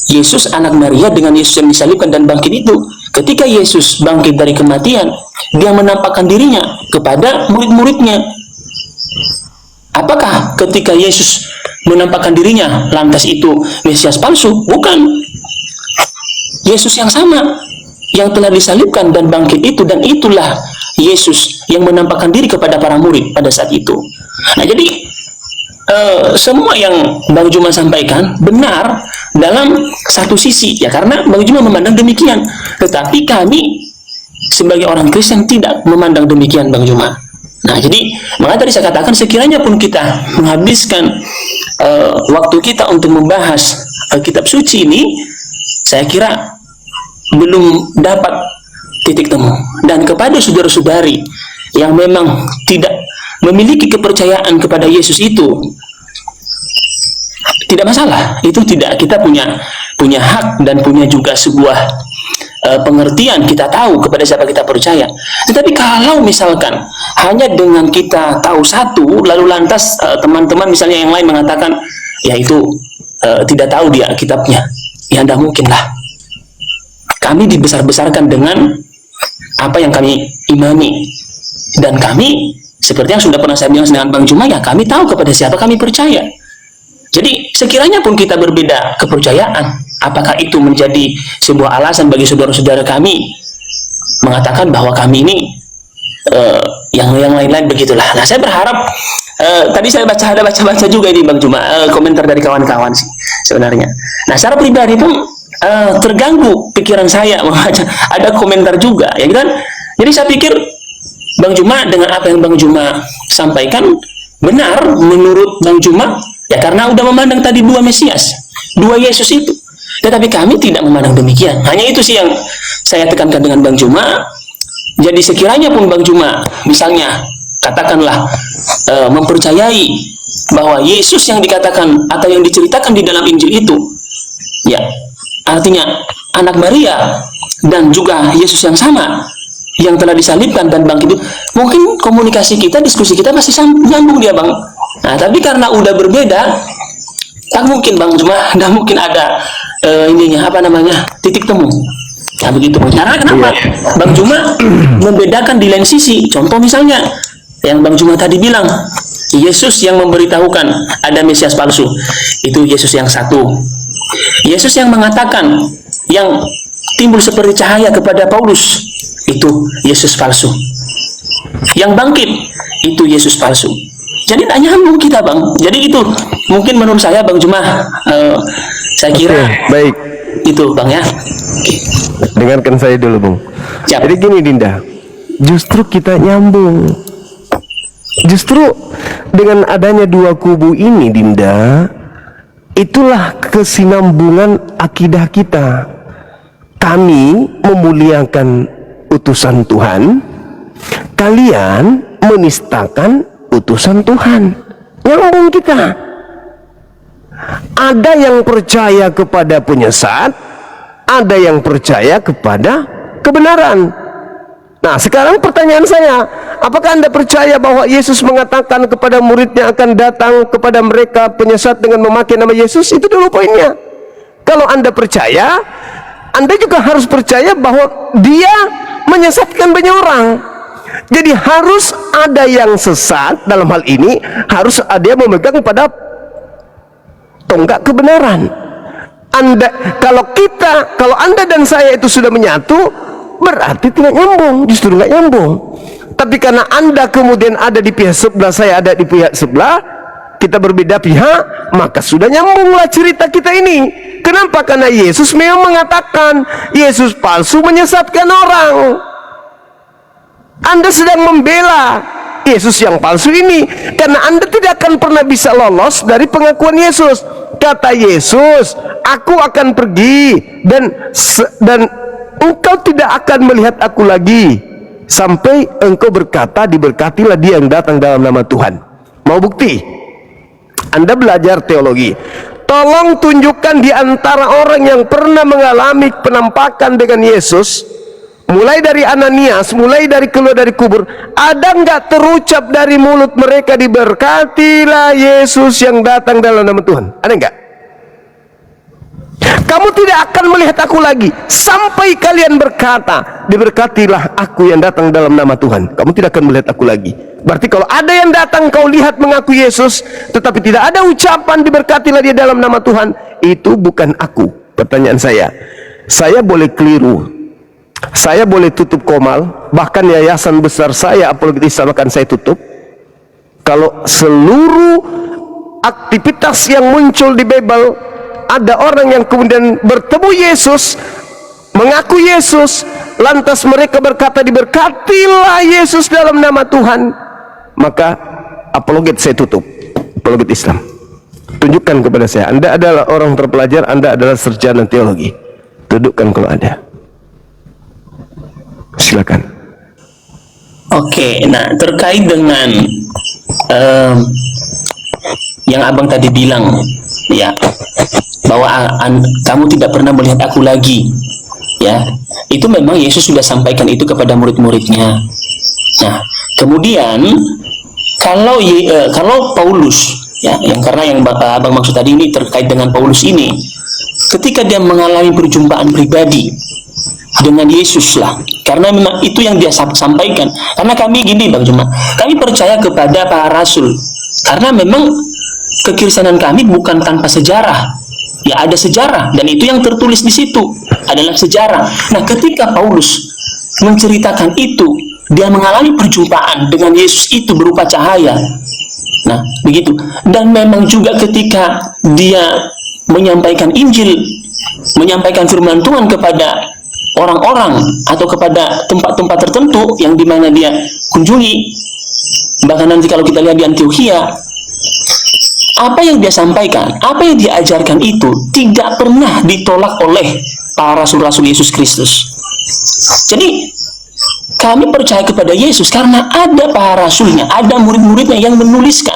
Yesus anak Maria dengan Yesus yang disalibkan dan bangkit itu. Ketika Yesus bangkit dari kematian, dia menampakkan dirinya kepada murid-muridnya. Apakah ketika Yesus menampakkan dirinya lantas itu Mesias palsu? Bukan. Yesus yang sama yang telah disalibkan dan bangkit itu, dan itulah Yesus yang menampakkan diri kepada para murid pada saat itu. Nah, jadi semua yang Bang Juma sampaikan benar dalam satu sisi, ya karena Bang Juma memandang demikian. Tetapi kami sebagai orang Kristen tidak memandang demikian, Bang Juma. Nah, jadi maka tadi saya katakan sekiranya pun kita menghabiskan waktu kita untuk membahas kitab suci ini, saya kira belum dapat titik temu. Dan kepada saudara-saudari yang memang tidak memiliki kepercayaan kepada Yesus itu, tidak masalah. Itu tidak, kita punya hak dan punya juga sebuah pengertian, kita tahu kepada siapa kita percaya. Tetapi kalau misalkan hanya dengan kita tahu satu, lalu lantas teman-teman misalnya yang lain mengatakan, ya itu tidak tahu dia kitabnya, ya tidak mungkin lah. Kami dibesar-besarkan dengan apa yang kami imani, dan kami seperti yang sudah pernah saya bilang dengan Bang Juma, ya kami tahu kepada siapa kami percaya. Jadi sekiranya pun kita berbeda kepercayaan, apakah itu menjadi sebuah alasan bagi saudara-saudara kami mengatakan bahwa kami ini yang lain-lain begitulah. Nah, saya berharap tadi saya ada baca juga ini Bang Juma, komentar dari kawan-kawan sih sebenarnya. Nah, secara pribadi pun terganggu pikiran saya membaca ada komentar juga, ya kan? Jadi saya pikir Bang Juma dengan apa yang Bang Juma sampaikan benar menurut Bang Juma, ya karena udah memandang tadi dua Mesias, dua Yesus itu. Tetapi kami tidak memandang demikian. Hanya itu sih yang saya tekankan dengan Bang Juma. Jadi sekiranya pun Bang Juma misalnya katakanlah mempercayai bahwa Yesus yang dikatakan atau yang diceritakan di dalam Injil itu, ya artinya anak Maria dan juga Yesus yang sama yang telah disalibkan dan bangkit itu, mungkin komunikasi kita, diskusi kita masih nyambung dia, Bang. Nah, tapi karena udah berbeda, tak mungkin Bang Juma, tidak mungkin ada titik temu. Nah, begitu. Karena kenapa? Bang Juma membedakan di lain sisi. Contoh misalnya yang Bang Juma tadi bilang, Yesus yang memberitahukan ada Mesias palsu, itu Yesus yang satu. Yesus yang mengatakan, yang timbul seperti cahaya kepada Paulus, itu Yesus palsu. Yang bangkit, itu Yesus palsu. Jadi tak nyambung kita, Bang. Jadi itu mungkin menurut saya, Bang Juma, saya kira baik itu, Bang, ya. Dengarkan saya dulu, Bang. Siap. Jadi gini, Dinda, justru kita nyambung. Justru dengan adanya dua kubu ini, Dinda, itulah kesinambungan akidah kita. Kami memuliakan utusan Tuhan, kalian menistakan utusan Tuhan. Nyambung kita. Ada yang percaya kepada penyesat, ada yang percaya kepada kebenaran. Nah, sekarang pertanyaan saya, apakah Anda percaya bahwa Yesus mengatakan kepada muridnya akan datang kepada mereka penyesat dengan memakai nama Yesus? Itu dulu poinnya. Kalau Anda percaya, Anda juga harus percaya bahwa Dia menyesatkan banyak orang. Jadi harus ada yang sesat, dalam hal ini harus ada yang memegang pada tonggak kebenaran. Kalau Anda dan saya itu sudah menyatu, berarti tidak nyambung, justru nggak nyambung. Tapi karena Anda kemudian ada di pihak sebelah, saya ada di pihak sebelah, kita berbeda pihak, maka sudah nyambunglah cerita kita ini. Kenapa? Karena Yesus memang mengatakan Yesus palsu menyesatkan orang. Anda sedang membela Yesus yang palsu ini karena Anda tidak akan pernah bisa lolos dari pengakuan Yesus. Kata Yesus, aku akan pergi dan engkau tidak akan melihat aku lagi sampai engkau berkata, diberkatilah dia yang datang dalam nama Tuhan. Mau bukti? Anda belajar teologi, tolong tunjukkan di antara orang yang pernah mengalami penampakan dengan Yesus, mulai dari Ananias, mulai dari keluar dari kubur, ada nggak terucap dari mulut mereka, diberkatilah Yesus yang datang dalam nama Tuhan? Ada nggak? Kamu tidak akan melihat aku lagi sampai kalian berkata, diberkatilah aku yang datang dalam nama Tuhan. Kamu tidak akan melihat aku lagi. Berarti kalau ada yang datang kau lihat mengaku Yesus, tetapi tidak ada ucapan diberkatilah dia dalam nama Tuhan, itu bukan aku. Pertanyaan saya boleh keliru, saya boleh tutup komal, bahkan yayasan besar saya Apologetis Islam akan saya tutup kalau seluruh aktivitas yang muncul di Bible ada orang yang kemudian bertemu Yesus, mengaku Yesus, lantas mereka berkata diberkatilah Yesus dalam nama Tuhan, maka apologet saya tutup, apologet Islam. Tunjukkan kepada saya, Anda adalah orang terpelajar, Anda adalah sarjana teologi, dudukkan kalau ada. Silakan. Oke, nah terkait dengan yang abang tadi bilang, ya, bahwa kamu tidak pernah melihat aku lagi, ya, itu memang Yesus sudah sampaikan itu kepada murid-muridnya. Nah, kemudian kalau Paulus, ya, yang karena yang abang maksud tadi ini terkait dengan Paulus ini, ketika dia mengalami perjumpaan pribadi dengan Yesus lah, karena memang itu yang dia sampaikan. Karena kami gini Bang Juma, kami percaya kepada para rasul karena memang kekristenan kami bukan tanpa sejarah. Ya, ada sejarah, dan itu yang tertulis di situ adalah sejarah. Nah, ketika Paulus menceritakan itu, dia mengalami perjumpaan dengan Yesus itu berupa cahaya. Nah, begitu. Dan memang juga ketika dia menyampaikan Injil, menyampaikan firman Tuhan kepada orang-orang atau kepada tempat-tempat tertentu yang dimana dia kunjungi, bahkan nanti kalau kita lihat di Antiokhia, apa yang dia sampaikan, apa yang dia ajarkan itu tidak pernah ditolak oleh para rasul-rasul Yesus Kristus. Jadi kami percaya kepada Yesus karena ada para rasulnya, ada murid-muridnya yang menuliskan.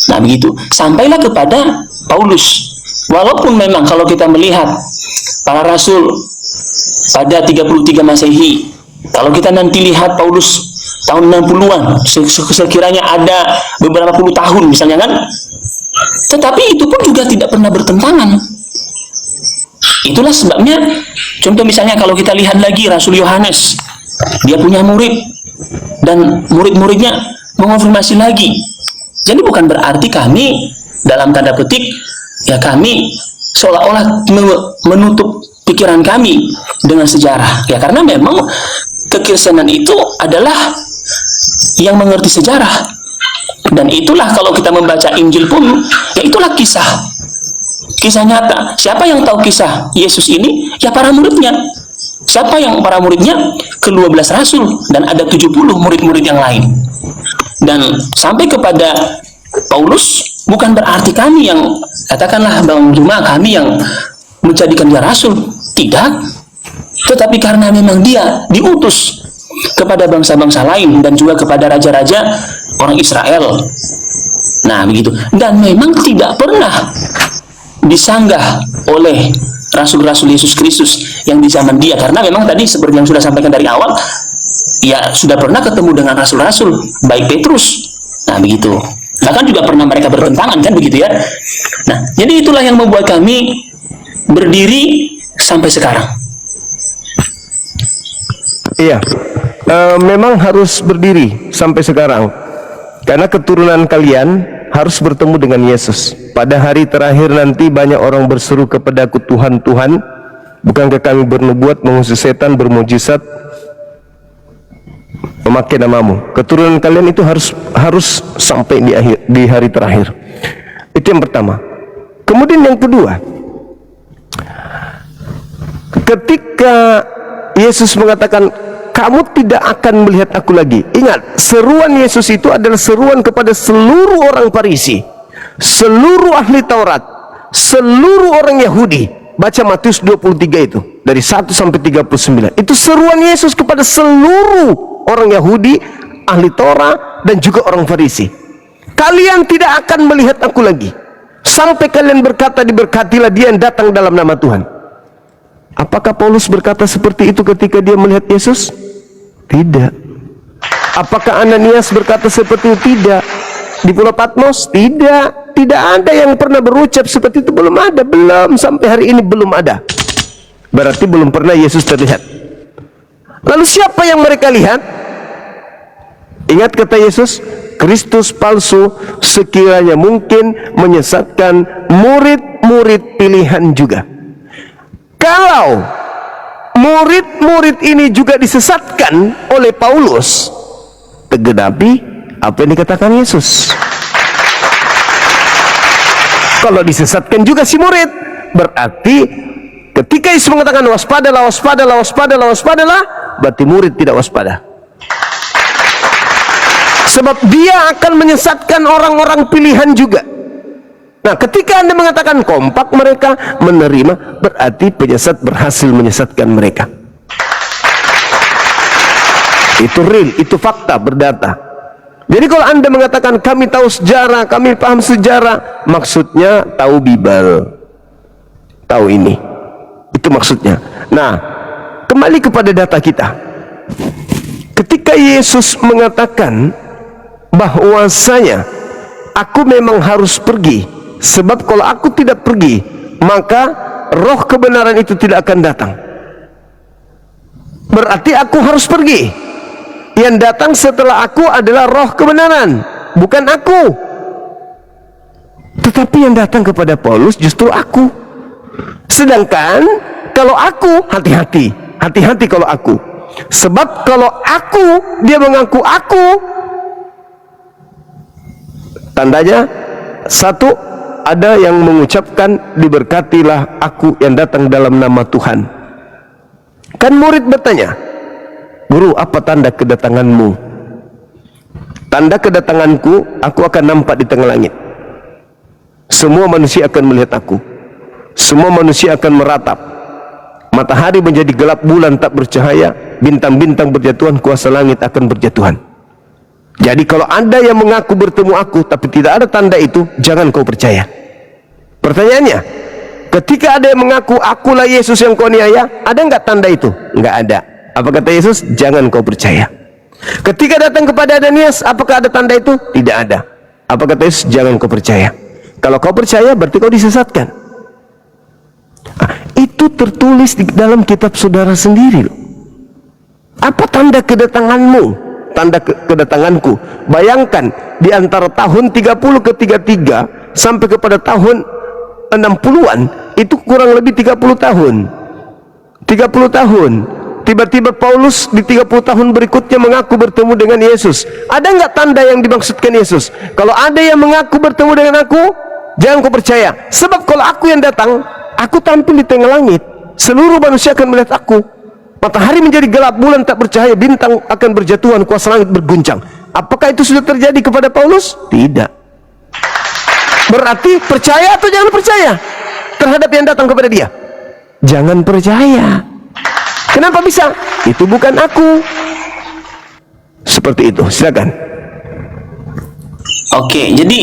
Nah begitu, sampailah kepada Paulus. Walaupun memang kalau kita melihat para rasul pada 33 Masehi, kalau kita nanti lihat Paulus tahun 60-an, sekiranya ada beberapa puluh tahun misalnya kan, tetapi itu pun juga tidak pernah bertentangan. Itulah sebabnya, contoh misalnya kalau kita lihat lagi Rasul Yohanes, dia punya murid dan murid-muridnya mengonfirmasi lagi. Jadi bukan berarti kami dalam tanda petik, ya kami seolah-olah menutup pikiran kami dengan sejarah. Ya karena memang kekristenan itu adalah yang mengerti sejarah. Dan itulah kalau kita membaca Injil pun, ya itulah kisah nyata. Siapa yang tahu kisah Yesus ini? Ya para muridnya. Siapa yang para muridnya? Ke-12 rasul, dan ada 70 murid-murid yang lain. Dan sampai kepada Paulus, bukan berarti kami yang, katakanlah Bang Juma, kami yang menjadikan dia rasul. Tidak. Tetapi karena memang dia diutus kepada bangsa-bangsa lain dan juga kepada raja-raja orang Israel. Nah, begitu. Dan memang tidak pernah disanggah oleh rasul-rasul Yesus Kristus yang di zaman dia, karena memang tadi seperti yang sudah sampaikan dari awal, ya sudah pernah ketemu dengan rasul-rasul, baik Petrus. Nah, begitu. Bahkan juga pernah mereka bertentangan, kan begitu ya. Nah, jadi itulah yang membuat kami berdiri sampai sekarang. Iya, memang harus berdiri sampai sekarang, karena keturunan kalian harus bertemu dengan Yesus. Pada hari terakhir nanti banyak orang berseru kepadaku, Tuhan, Tuhan, bukankah kami bernubuat, mengusir setan, bermujizat, memakai namamu? Keturunan kalian itu harus sampai di hari terakhir. Itu yang pertama. Kemudian yang kedua, ketika Yesus mengatakan, kamu tidak akan melihat aku lagi. Ingat, seruan Yesus itu adalah seruan kepada seluruh orang Farisi, seluruh ahli Taurat, seluruh orang Yahudi. Baca Matius 23 itu, dari 1 sampai 39. Itu seruan Yesus kepada seluruh orang Yahudi, ahli Taurat, dan juga orang Farisi. Kalian tidak akan melihat aku lagi, sampai kalian berkata, diberkatilah dia yang datang dalam nama Tuhan. Apakah Paulus berkata seperti itu ketika dia melihat Yesus? Tidak. Apakah Ananias berkata seperti itu? Tidak. Di Pulau Patmos? Tidak. Tidak ada yang pernah berucap seperti itu. Belum ada. Belum. Sampai hari ini belum ada. Berarti belum pernah Yesus terlihat. Lalu siapa yang mereka lihat? Ingat kata Yesus, Kristus palsu sekiranya mungkin menyesatkan murid-murid pilihan juga. Kalau murid-murid ini juga disesatkan oleh Paulus, tergenapi apa yang dikatakan Yesus. Kalau disesatkan juga si murid, berarti ketika Yesus mengatakan waspadalah, waspadalah, waspadalah, waspadalah, berarti murid tidak waspada. Sebab dia akan menyesatkan orang-orang pilihan juga. Nah, ketika Anda mengatakan kompak mereka menerima, berarti penyesat berhasil menyesatkan mereka. Itu real, itu fakta, berdata. Jadi kalau Anda mengatakan kami tahu sejarah, kami paham sejarah, maksudnya tahu Bible, tahu ini. Itu maksudnya. Nah, kembali kepada data kita. Ketika Yesus mengatakan bahwasanya aku memang harus pergi, sebab kalau aku tidak pergi, maka roh kebenaran itu tidak akan datang. Berarti aku harus pergi. Yang datang setelah aku adalah roh kebenaran, bukan aku. Tetapi yang datang kepada Paulus justru aku. Sedangkan kalau aku, hati-hati. Hati-hati kalau aku. Sebab kalau aku, dia mengaku aku, tandanya satu, ada yang mengucapkan diberkatilah aku yang datang dalam nama Tuhan. Kan murid bertanya, Guru, apa tanda kedatanganmu? Tanda kedatanganku, aku akan nampak di tengah langit. Semua manusia akan melihat aku. Semua manusia akan meratap. Matahari menjadi gelap, bulan tak bercahaya, bintang-bintang berjatuhan, kuasa langit akan berjatuhan. Jadi kalau Anda yang mengaku bertemu aku tapi tidak ada tanda itu, jangan kau percaya. Pertanyaannya, ketika ada yang mengaku akulah Yesus yang kau niaya, ada enggak tanda itu? Enggak ada. Apa kata Yesus? Jangan kau percaya. Ketika datang kepada Ananias, apakah ada tanda itu? Tidak ada. Apa kata Yesus? Jangan kau percaya. Kalau kau percaya, berarti kau disesatkan. Itu tertulis di dalam kitab saudara sendiri. Apa tanda kedatanganmu? Tanda kedatanganku. Bayangkan di antara tahun 30 ke 33 sampai kepada tahun 60-an, itu kurang lebih 30 tahun. 30 tahun. Tiba-tiba Paulus di 30 tahun berikutnya mengaku bertemu dengan Yesus. Ada enggak tanda yang dimaksudkan Yesus? Kalau ada yang mengaku bertemu dengan aku, jangan kau percaya. Sebab kalau aku yang datang, aku tampil di tengah langit, seluruh manusia akan melihat aku. Matahari menjadi gelap, bulan tak bercahaya, bintang akan berjatuhan, kuasa langit berguncang. Apakah itu sudah terjadi kepada Paulus? Tidak. Berarti percaya atau jangan percaya terhadap yang datang kepada dia? Jangan percaya. Kenapa bisa? Itu bukan aku. Seperti itu. Silakan. Oke, jadi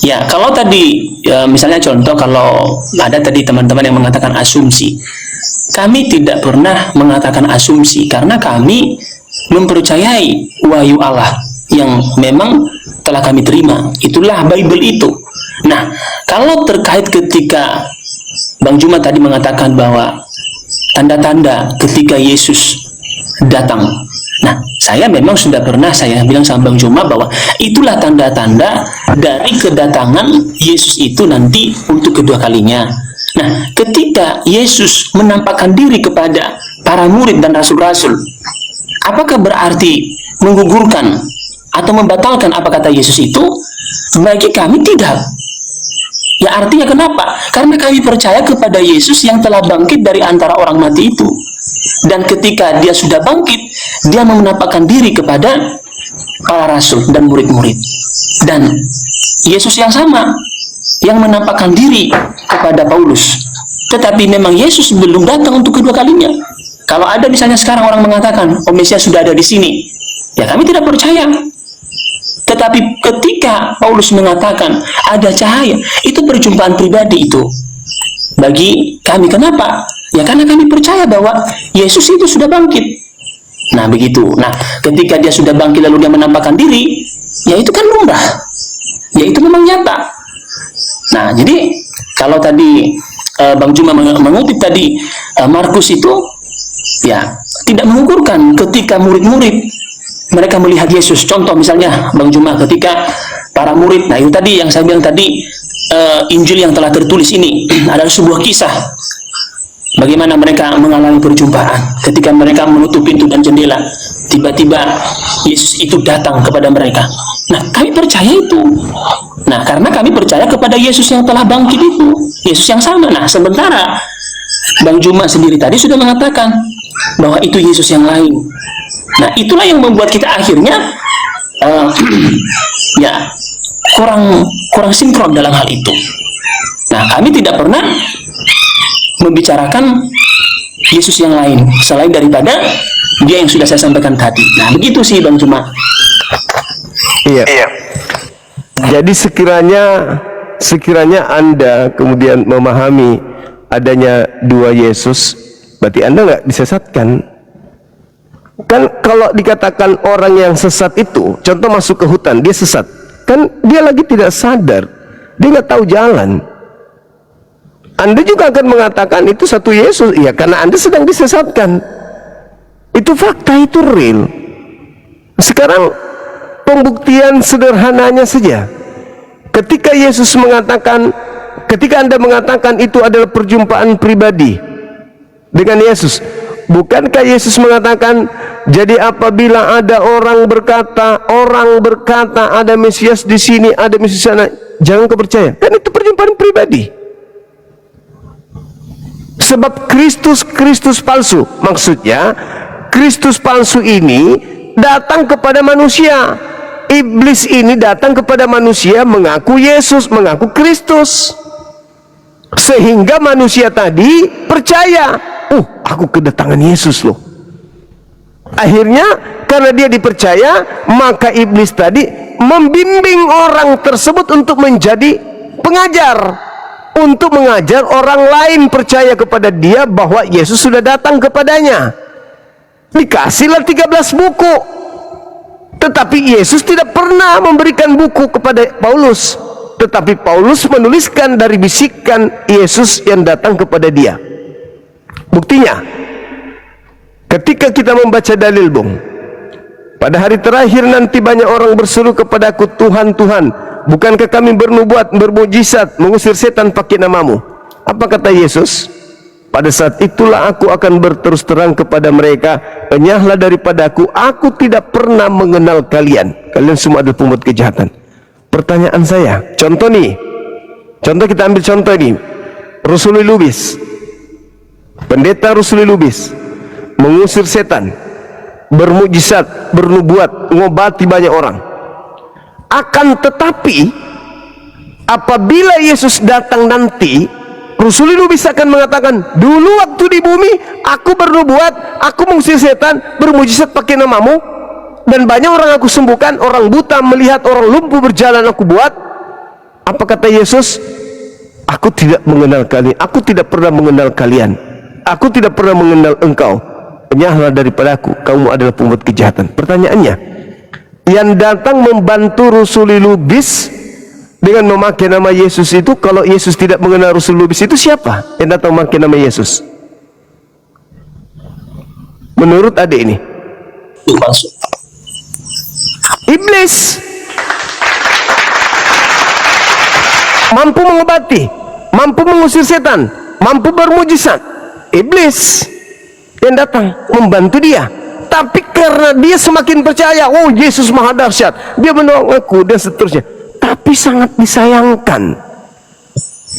ya kalau tadi misalnya contoh, kalau ada tadi teman-teman yang mengatakan asumsi, kami tidak pernah mengatakan asumsi karena kami mempercayai wahyu Allah yang memang telah kami terima. Itulah Bible itu. Nah, kalau terkait ketika Bang Juma tadi mengatakan bahwa tanda-tanda ketika Yesus datang. Nah, saya memang sudah pernah saya bilang sama Bang Juma bahwa itulah tanda-tanda dari kedatangan Yesus itu nanti untuk kedua kalinya. Nah, ketika Yesus menampakkan diri kepada para murid dan rasul-rasul, apakah berarti menggugurkan atau membatalkan apa kata Yesus itu? Bagi kami tidak. Ya, artinya kenapa? Karena kami percaya kepada Yesus yang telah bangkit dari antara orang mati itu. Dan ketika dia sudah bangkit, dia menampakkan diri kepada para rasul dan murid-murid. Dan Yesus yang sama yang menampakkan diri kepada Paulus. Tetapi memang Yesus belum datang untuk kedua kalinya. Kalau ada misalnya sekarang orang mengatakan, oh Mesias sudah ada di sini, ya kami tidak percaya. Tetapi ketika Paulus mengatakan ada cahaya, itu perjumpaan pribadi itu bagi kami. Kenapa? Ya karena kami percaya bahwa Yesus itu sudah bangkit. Nah begitu. Nah ketika dia sudah bangkit lalu dia menampakkan diri, ya itu kan lumrah. Ya itu memang nyata. Nah jadi kalau tadi Bang Juma mengutip tadi Markus itu, ya tidak mengukurkan ketika murid-murid mereka melihat Yesus. Contoh misalnya Bang Juma ketika para murid, nah itu tadi yang saya bilang tadi, Injil yang telah tertulis ini adalah sebuah kisah bagaimana mereka mengalami perjumpaan. Ketika mereka menutup pintu dan jendela, tiba-tiba Yesus itu datang kepada mereka. Nah kami percaya itu. Nah karena kami percaya kepada Yesus yang telah bangkit itu, Yesus yang sama. Nah sementara Bang Juma sendiri tadi sudah mengatakan bahwa itu Yesus yang lain. Nah itulah yang membuat kita akhirnya ya kurang sinkron dalam hal itu. Nah kami tidak pernah membicarakan Yesus yang lain selain daripada dia yang sudah saya sampaikan tadi. Nah begitu sih Bang Juma. Iya. Jadi sekiranya Anda kemudian memahami adanya dua Yesus, berarti Anda nggak disesatkan. Kan kalau dikatakan orang yang sesat itu, contoh masuk ke hutan, dia sesat, kan dia lagi tidak sadar, dia nggak tahu jalan. Anda juga akan mengatakan itu satu Yesus, ya karena Anda sedang disesatkan. Itu fakta, itu real. Sekarang pembuktian sederhananya saja. Ketika Yesus mengatakan, ketika Anda mengatakan itu adalah perjumpaan pribadi dengan Yesus, bukankah Yesus mengatakan, jadi apabila ada orang berkata ada Mesias di sini, ada Mesias di sana, jangan kau percaya. Kan itu perjumpaan pribadi. Sebab Kristus palsu, maksudnya Kristus palsu ini datang kepada manusia. Iblis ini datang kepada manusia mengaku Yesus, mengaku Kristus, sehingga manusia tadi percaya, aku kedatangan Yesus loh. Akhirnya karena dia dipercaya, maka iblis tadi membimbing orang tersebut untuk menjadi pengajar, untuk mengajar orang lain percaya kepada dia bahwa Yesus sudah datang kepadanya. Dikasihlah 13 buku. Tetapi Yesus tidak pernah memberikan buku kepada Paulus, tetapi Paulus menuliskan dari bisikan Yesus yang datang kepada dia. Buktinya, ketika kita membaca dalil, Bung, pada hari terakhir nanti banyak orang berseru kepadaku, Tuhan, Tuhan, bukankah kami bernubuat, bermujizat, mengusir setan pakai namamu? Apa kata Yesus? Pada saat itulah aku akan berterus terang kepada mereka, enyahlah daripadaku, aku tidak pernah mengenal kalian. Kalian semua adalah pembuat kejahatan. Pertanyaan saya, contoh kita ambil contoh ini, Rusuli Lubis, pendeta Rusuli Lubis. mengusir setan, bermujizat, bernubuat, ngobati banyak orang. Akan tetapi apabila Yesus datang nanti, Rasul Lubis akan mengatakan, dulu waktu di bumi aku bernubuat, aku mengusir setan, bermujizat pakai namamu, dan banyak orang aku sembuhkan, orang buta melihat, orang lumpuh berjalan aku buat. Apa kata Yesus? Aku tidak mengenal kalian, aku tidak pernah mengenal kalian, aku tidak pernah mengenal engkau, penyahlah daripada aku, kamu adalah pembuat kejahatan. Pertanyaannya, yang datang membantu Rasul Lubis dengan memakai nama Yesus itu, kalau Yesus tidak mengenal Rasul Lubis, itu siapa yang datang memakai nama Yesus? Menurut adik ini, palsu. Iblis. Mampu mengobati, mampu mengusir setan, mampu bermujizat. Iblis yang datang membantu dia. Tapi karena dia semakin percaya, oh Yesus maha dahsyat, dia menolong aku dan seterusnya. Tapi sangat disayangkan,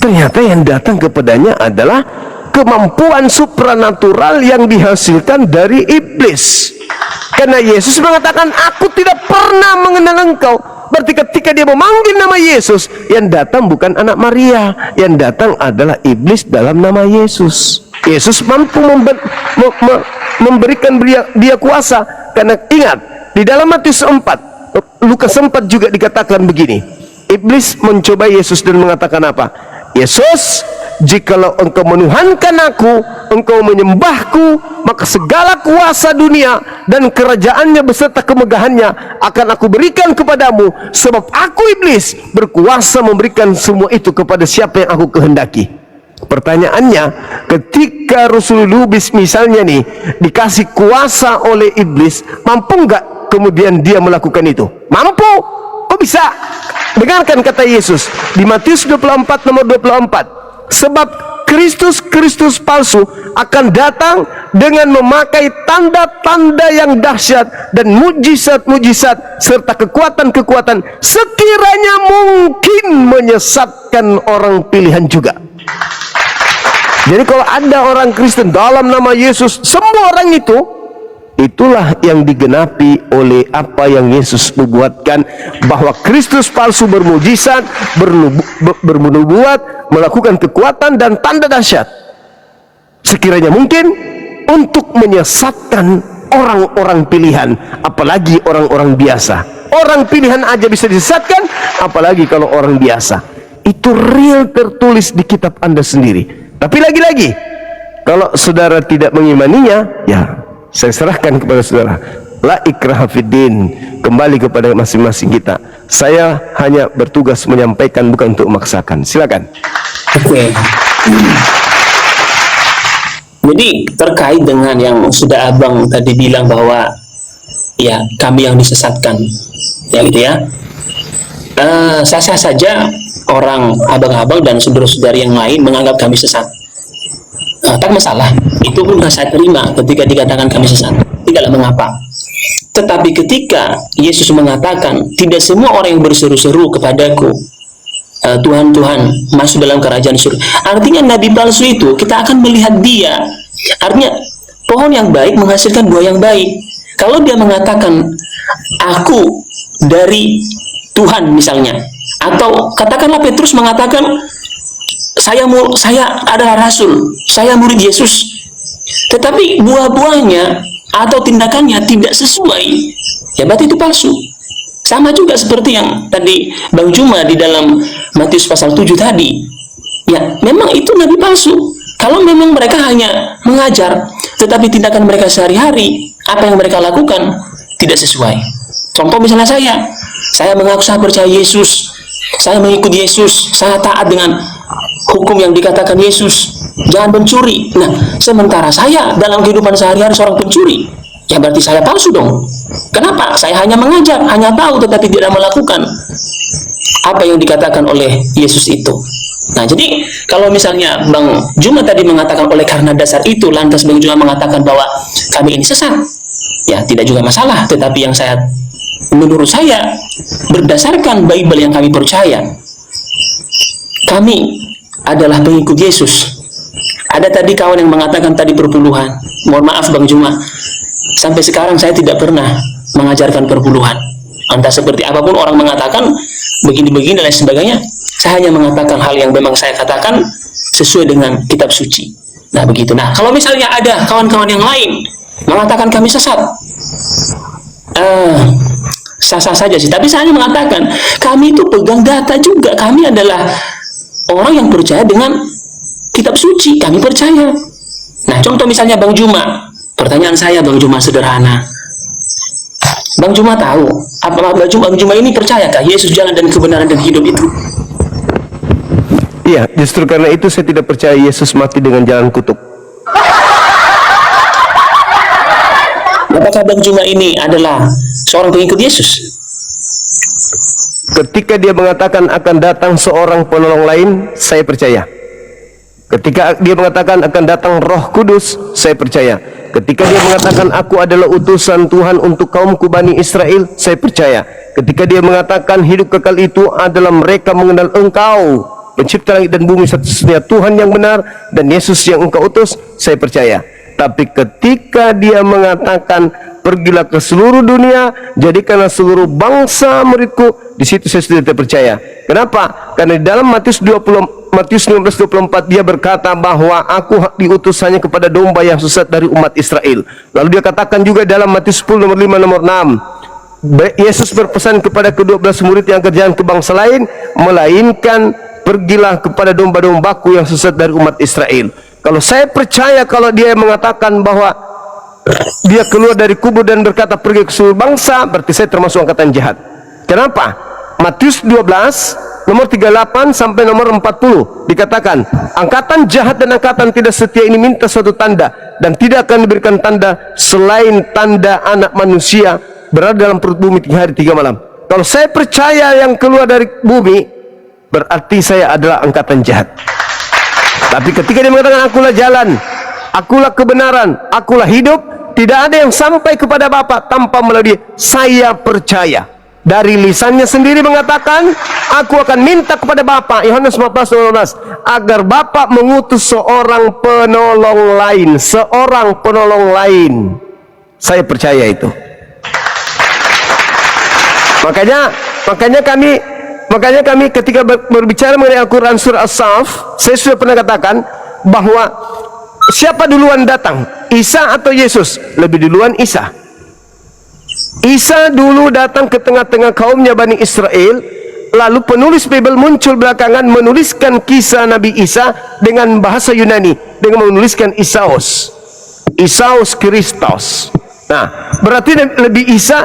ternyata yang datang kepadanya adalah kemampuan supranatural yang dihasilkan dari iblis. Karena Yesus mengatakan, aku tidak pernah mengenal engkau. Berarti ketika dia memanggil nama Yesus, yang datang bukan anak Maria, yang datang adalah iblis dalam nama Yesus. Yesus mampu memberikan dia kuasa. Karena ingat, di dalam Matius 4, Lukas 4 juga dikatakan begini, iblis mencoba Yesus dan mengatakan apa? Yesus, jikalau engkau menuhankan aku, engkau menyembahku, maka segala kuasa dunia dan kerajaannya beserta kemegahannya akan aku berikan kepadamu, sebab aku iblis berkuasa memberikan semua itu kepada siapa yang aku kehendaki. Pertanyaannya, ketika Rasul Lubis misalnya nih dikasih kuasa oleh iblis, mampu nggak kemudian dia melakukan itu? Mampu. Kok bisa? Dengarkan kata Yesus di Matius 24 nomor 24. Sebab Kristus palsu akan datang dengan memakai tanda-tanda yang dahsyat dan mujizat-mujizat serta kekuatan-kekuatan, sekiranya mungkin menyesatkan orang pilihan juga. Jadi kalau ada orang Kristen dalam nama Yesus, semua orang itu, itulah yang digenapi oleh apa yang Yesus nubuatkan, bahwa Kristus palsu bermujizat, bernubuat, melakukan kekuatan dan tanda dahsyat, sekiranya mungkin untuk menyesatkan orang-orang pilihan, apalagi orang-orang biasa. Orang pilihan aja bisa disesatkan, apalagi kalau orang biasa. Itu real tertulis di kitab Anda sendiri. Tapi lagi-lagi, kalau saudara tidak mengimaninya, ya saya serahkan kepada saudara. La ikraha fiddin, kembali kepada masing-masing kita. Saya hanya bertugas menyampaikan, bukan untuk memaksakan. Silakan. Oke. Jadi terkait dengan yang sudah abang tadi bilang bahwa ya kami yang disesatkan, ya gitu ya. Sah-sah saja orang abang-abang dan saudara-saudari yang lain menganggap kami sesat. Tak masalah, itu pun saya terima ketika dikatakan kami sesat, tidaklah mengapa. Tetapi ketika Yesus mengatakan tidak semua orang yang berseru-seru kepadaku, Tuhan Tuhan, masuk dalam kerajaan surga, artinya nabi palsu itu kita akan melihat dia. Artinya pohon yang baik menghasilkan buah yang baik. Kalau dia mengatakan aku dari Tuhan misalnya, atau katakanlah Petrus mengatakan saya adalah rasul, saya murid Yesus, tetapi buah-buahnya atau tindakannya tidak sesuai, ya berarti itu palsu. Sama juga seperti yang tadi Bang Juma di dalam Matius pasal 7 tadi, ya memang itu nabi palsu. Kalau memang mereka hanya mengajar, tetapi tindakan mereka sehari-hari, apa yang mereka lakukan tidak sesuai. Contoh misalnya saya mengaku saya percaya Yesus, saya mengikuti Yesus, saya taat dengan hukum yang dikatakan Yesus, jangan mencuri. Nah, sementara saya dalam kehidupan sehari-hari seorang pencuri, ya berarti saya palsu dong. Kenapa? Saya hanya mengajar, hanya tahu tetapi tidak melakukan apa yang dikatakan oleh Yesus itu. Nah, jadi kalau misalnya Bang Juma tadi mengatakan oleh karena dasar itu, lantas Bang Juma mengatakan bahwa kami ini sesat, ya tidak juga masalah. Tetapi yang menurut saya, berdasarkan Bible yang kami percaya, kami adalah pengikut Yesus, Ada tadi kawan yang mengatakan tadi perpuluhan. Mohon maaf Bang Juma, sampai sekarang saya tidak pernah mengajarkan perpuluhan. Entah seperti apapun orang mengatakan begini-begini dan lain sebagainya, saya hanya mengatakan hal yang memang saya katakan sesuai dengan kitab suci. Nah begitu. Nah kalau misalnya ada kawan-kawan yang lain mengatakan kami sesat, sah-sah saja sih. Tapi saya hanya mengatakan kami itu pegang data juga. Kami adalah orang yang percaya dengan kitab suci, kami percaya. Nah, contoh misalnya Bang Juma. Pertanyaan saya Bang Juma sederhana. Bang Juma tahu, apa Bang Juma ini percayakah Yesus jalan dan kebenaran dan hidup itu? Iya, justru karena itu saya tidak percaya Yesus mati dengan jalan kutub. Apakah Bang Juma ini adalah seorang pengikut Yesus? Ketika dia mengatakan akan datang seorang penolong lain, saya percaya. Ketika dia mengatakan akan datang Roh Kudus, saya percaya. Ketika dia mengatakan aku adalah utusan Tuhan untuk kaumku Bani Israel, saya percaya. Ketika dia mengatakan hidup kekal itu adalah mereka mengenal Engkau, pencipta langit dan bumi satu-satunya Tuhan yang benar, dan Yesus yang Engkau utus, saya percaya. Tapi ketika dia mengatakan pergilah ke seluruh dunia, jadikanlah seluruh bangsa muridku, di situ saya sudah tidak percaya. Kenapa? Karena di dalam Matius 19:24 dia berkata bahwa aku diutus hanya kepada domba yang sesat dari umat Israel. Lalu dia katakan juga dalam Matius 10 nomor 5 nomor 6, Yesus berpesan kepada ke-12 murid yang kerjaan ke bangsa lain, melainkan pergilah kepada domba-dombaku yang sesat dari umat Israel. Kalau saya percaya kalau dia mengatakan bahwa dia keluar dari kubur dan berkata pergi ke seluruh bangsa, berarti saya termasuk angkatan jahat. Kenapa? Matius 12 nomor 38 sampai nomor 40 dikatakan, angkatan jahat dan angkatan tidak setia ini minta suatu tanda, dan tidak akan diberikan tanda selain tanda anak manusia berada dalam perut bumi 3 hari 3 malam. Kalau saya percaya yang keluar dari bumi, berarti saya adalah angkatan jahat. Tapi ketika dia mengatakan akulah jalan, akulah kebenaran, akulah hidup, tidak ada yang sampai kepada Bapa tanpa melalui saya percaya. Dari lisannya sendiri mengatakan, aku akan minta kepada Bapa, Yohanes 14:12, agar Bapa mengutus seorang penolong lain, seorang penolong lain. Saya percaya itu. Makanya kami ketika berbicara mengenai Al-Quran surah As-Saff, saya sudah pernah katakan bahwa siapa duluan datang, Isa atau Yesus? Lebih duluan Isa. Isa dulu datang ke tengah-tengah kaumnya Bani Israel, lalu penulis Bible muncul belakangan menuliskan kisah Nabi Isa dengan bahasa Yunani, dengan menuliskan Isaos Kristos. Nah, berarti Nabi Isa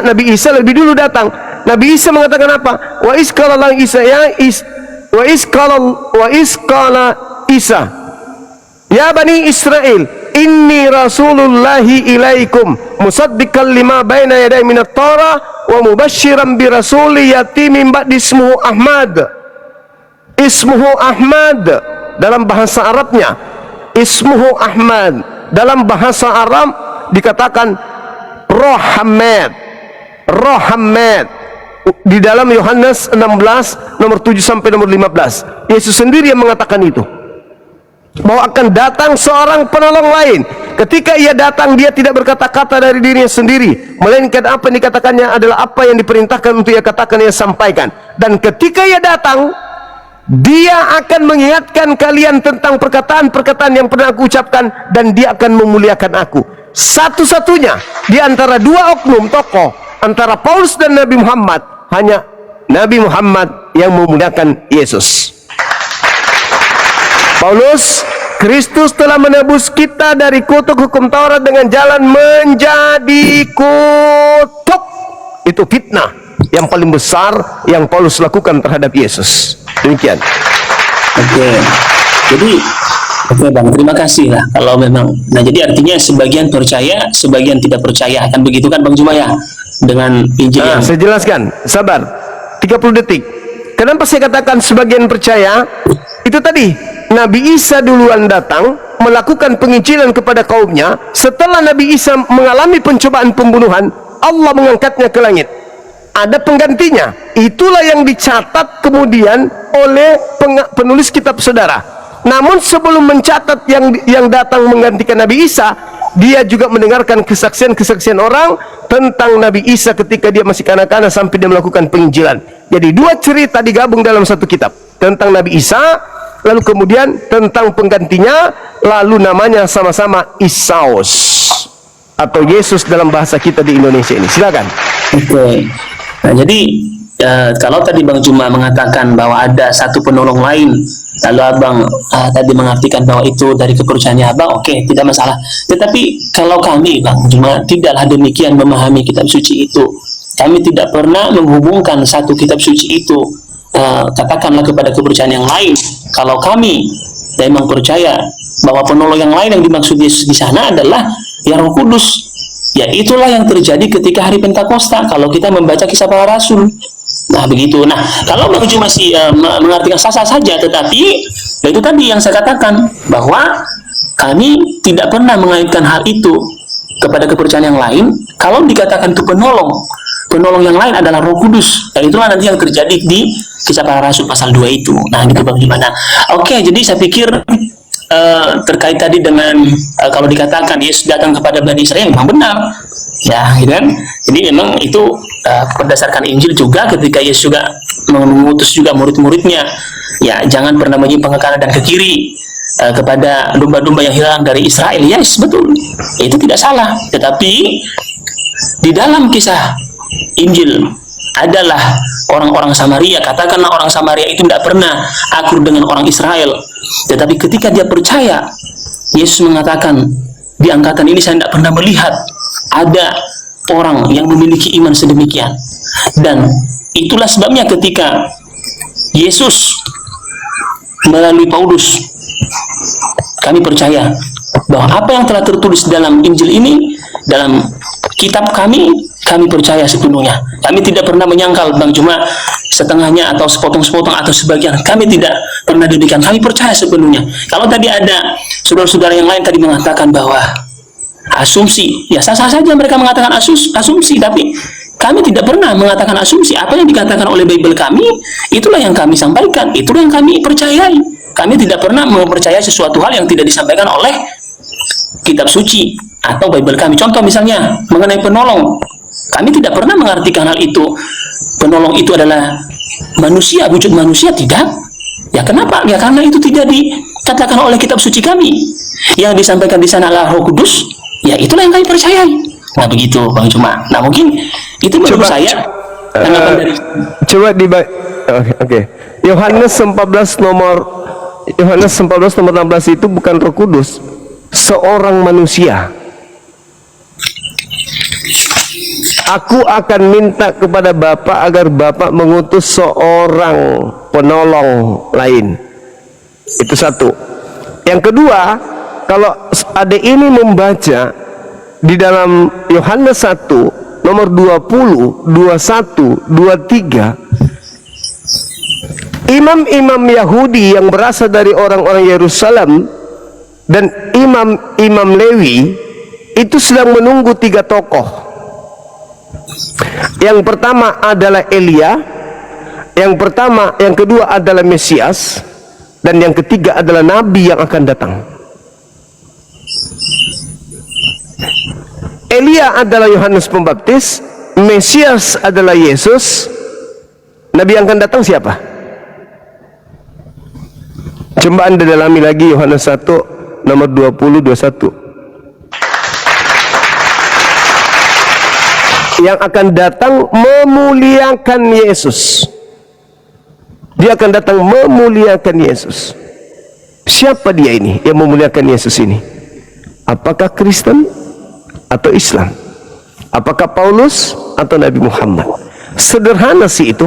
lebih dulu datang. Nabi Isa mengatakan apa? Wa isqala Isa ya Bani Israel, inni rasulullahi ilaikum musaddiqan lima baina yaday minat Torah wa mubashiran bi rasuli yatimin ba'di ismuhu Ahmad dalam bahasa Arabnya, ismuhu Ahmad dalam bahasa Arab dikatakan Rohamed di dalam Yohanes 16 nomor 7 sampai nomor 15. Yesus sendiri yang mengatakan itu, bahwa akan datang seorang penolong lain. Ketika ia datang, dia tidak berkata-kata dari dirinya sendiri, melainkan apa yang dikatakannya adalah apa yang diperintahkan untuk ia katakan, ia sampaikan. Dan ketika ia datang, dia akan mengingatkan kalian tentang perkataan-perkataan yang pernah aku ucapkan, dan dia akan memuliakan aku. Satu-satunya di antara dua oknum tokoh, antara Paulus dan Nabi Muhammad, hanya Nabi Muhammad yang memuliakan Yesus. Paulus, Kristus telah menebus kita dari kutuk hukum Taurat dengan jalan menjadi kutuk. Itu fitnah yang paling besar yang Paulus lakukan terhadap Yesus. Demikian. Oke Bang, terima kasih lah kalau memang. Nah jadi artinya sebagian percaya, sebagian tidak percaya, kan begitu kan Bang Juma ya? Dengan Injil yang... Saya jelaskan, sabar 30 detik. Kenapa saya katakan sebagian percaya? Itu tadi, Nabi Isa duluan datang melakukan penginjilan kepada kaumnya. Setelah Nabi Isa mengalami pencobaan pembunuhan, Allah mengangkatnya ke langit. Ada penggantinya. Itulah yang dicatat kemudian oleh penulis kitab saudara. Namun sebelum mencatat yang datang menggantikan Nabi Isa, dia juga mendengarkan kesaksian-kesaksian orang tentang Nabi Isa ketika dia masih kanak-kanak sampai dia melakukan penginjilan. Jadi dua cerita digabung dalam satu kitab, tentang Nabi Isa, lalu kemudian tentang penggantinya, lalu namanya sama-sama Isaus atau Yesus dalam bahasa kita di Indonesia ini. Silakan. Oke. Nah, jadi kalau tadi Bang Juma mengatakan bahwa ada satu penolong lain, lalu Abang tadi mengartikan bahwa itu dari kepercayaannya Abang, oke, tidak masalah. Tetapi kalau kami, Bang Juma, tidaklah demikian memahami kitab suci itu. Kami tidak pernah menghubungkan satu kitab suci itu, katakanlah kepada kepercayaan yang lain. Kalau kami memang percaya bahwa penolong yang lain yang dimaksud Yesus di sana adalah yang Roh Kudus. Ya, itulah yang terjadi ketika hari Pentakosta kalau kita membaca Kisah Para Rasul. Nah, begitu. Nah, kalau Bang Ju masih mengartikan sah-sah saja, tetapi ya itu tadi yang saya katakan, bahwa kami tidak pernah mengaitkan hal itu kepada kepercayaan yang lain. Kalau dikatakan itu penolong yang lain adalah Roh Kudus. Dan itulah nanti yang terjadi di Kisah Para Rasul pasal 2 itu. Nah, gitu Bang Jumana. Oke, jadi saya pikir terkait tadi dengan kalau dikatakan Yesus datang kepada Bani Israel, memang benar, ya, gitu kan? Jadi memang itu berdasarkan Injil juga, ketika Yesus juga mengutus juga murid-muridnya, ya, jangan pernah menyimpang ke kanan dan ke kiri kepada domba-domba yang hilang dari Israel. Yes, betul, itu tidak salah. Tetapi di dalam kisah Injil adalah orang-orang Samaria. Katakanlah orang Samaria itu tidak pernah akur dengan orang Israel, tetapi ketika dia percaya, Yesus mengatakan, di angkatan ini saya tidak pernah melihat ada orang yang memiliki iman sedemikian. Dan itulah sebabnya ketika Yesus melalui Paulus, kami percaya bahwa apa yang telah tertulis dalam Injil ini, dalam kitab kami percaya sepenuhnya. Kami tidak pernah menyangkal, Bang, cuma setengahnya atau sepotong-sepotong atau sebagian. Kami tidak pernah demikian. Kami percaya sepenuhnya. Kalau tadi ada saudara-saudara yang lain tadi mengatakan bahwa asumsi, ya sah-sah saja mereka mengatakan asumsi, tapi kami tidak pernah mengatakan asumsi. Apa yang dikatakan oleh Bible kami, itulah yang kami sampaikan, itulah yang kami percayai. Kami tidak pernah mempercayai sesuatu hal yang tidak disampaikan oleh kitab suci atau Bible kami. Contoh misalnya mengenai penolong, kami tidak pernah mengartikan hal itu, penolong itu adalah manusia, wujud manusia, tidak. Ya, kenapa? Ya, karena itu tidak dikatakan oleh kitab suci kami. Yang disampaikan di sana adalah Roh Kudus. Ya, itulah yang kami percayai. Nah, begitu Bang Cuma. Nah, mungkin itu menurut saya tanggapan dari coba oke. Yohanes 14 nomor 16 itu bukan Roh Kudus, seorang manusia. Aku akan minta kepada Bapa agar Bapa mengutus seorang penolong lain. Itu satu. Yang kedua, kalau adik ini membaca di dalam Yohanes 1 nomor 20, 21, 23, imam-imam Yahudi yang berasal dari orang-orang Yerusalem dan imam-imam Lewi itu sedang menunggu 3 tokoh. Yang pertama adalah Elia, yang kedua adalah Mesias, dan yang ketiga adalah Nabi yang akan datang. Elia adalah Yohanes Pembaptis, Mesias adalah Yesus, Nabi yang akan datang siapa? Coba Anda dalami lagi Yohanes 1 nomor 20, 21. Yang akan datang memuliakan Yesus. Dia akan datang memuliakan Yesus. Siapa dia ini yang memuliakan Yesus ini? Apakah Kristen atau Islam? Apakah Paulus atau Nabi Muhammad? Sederhana sih itu.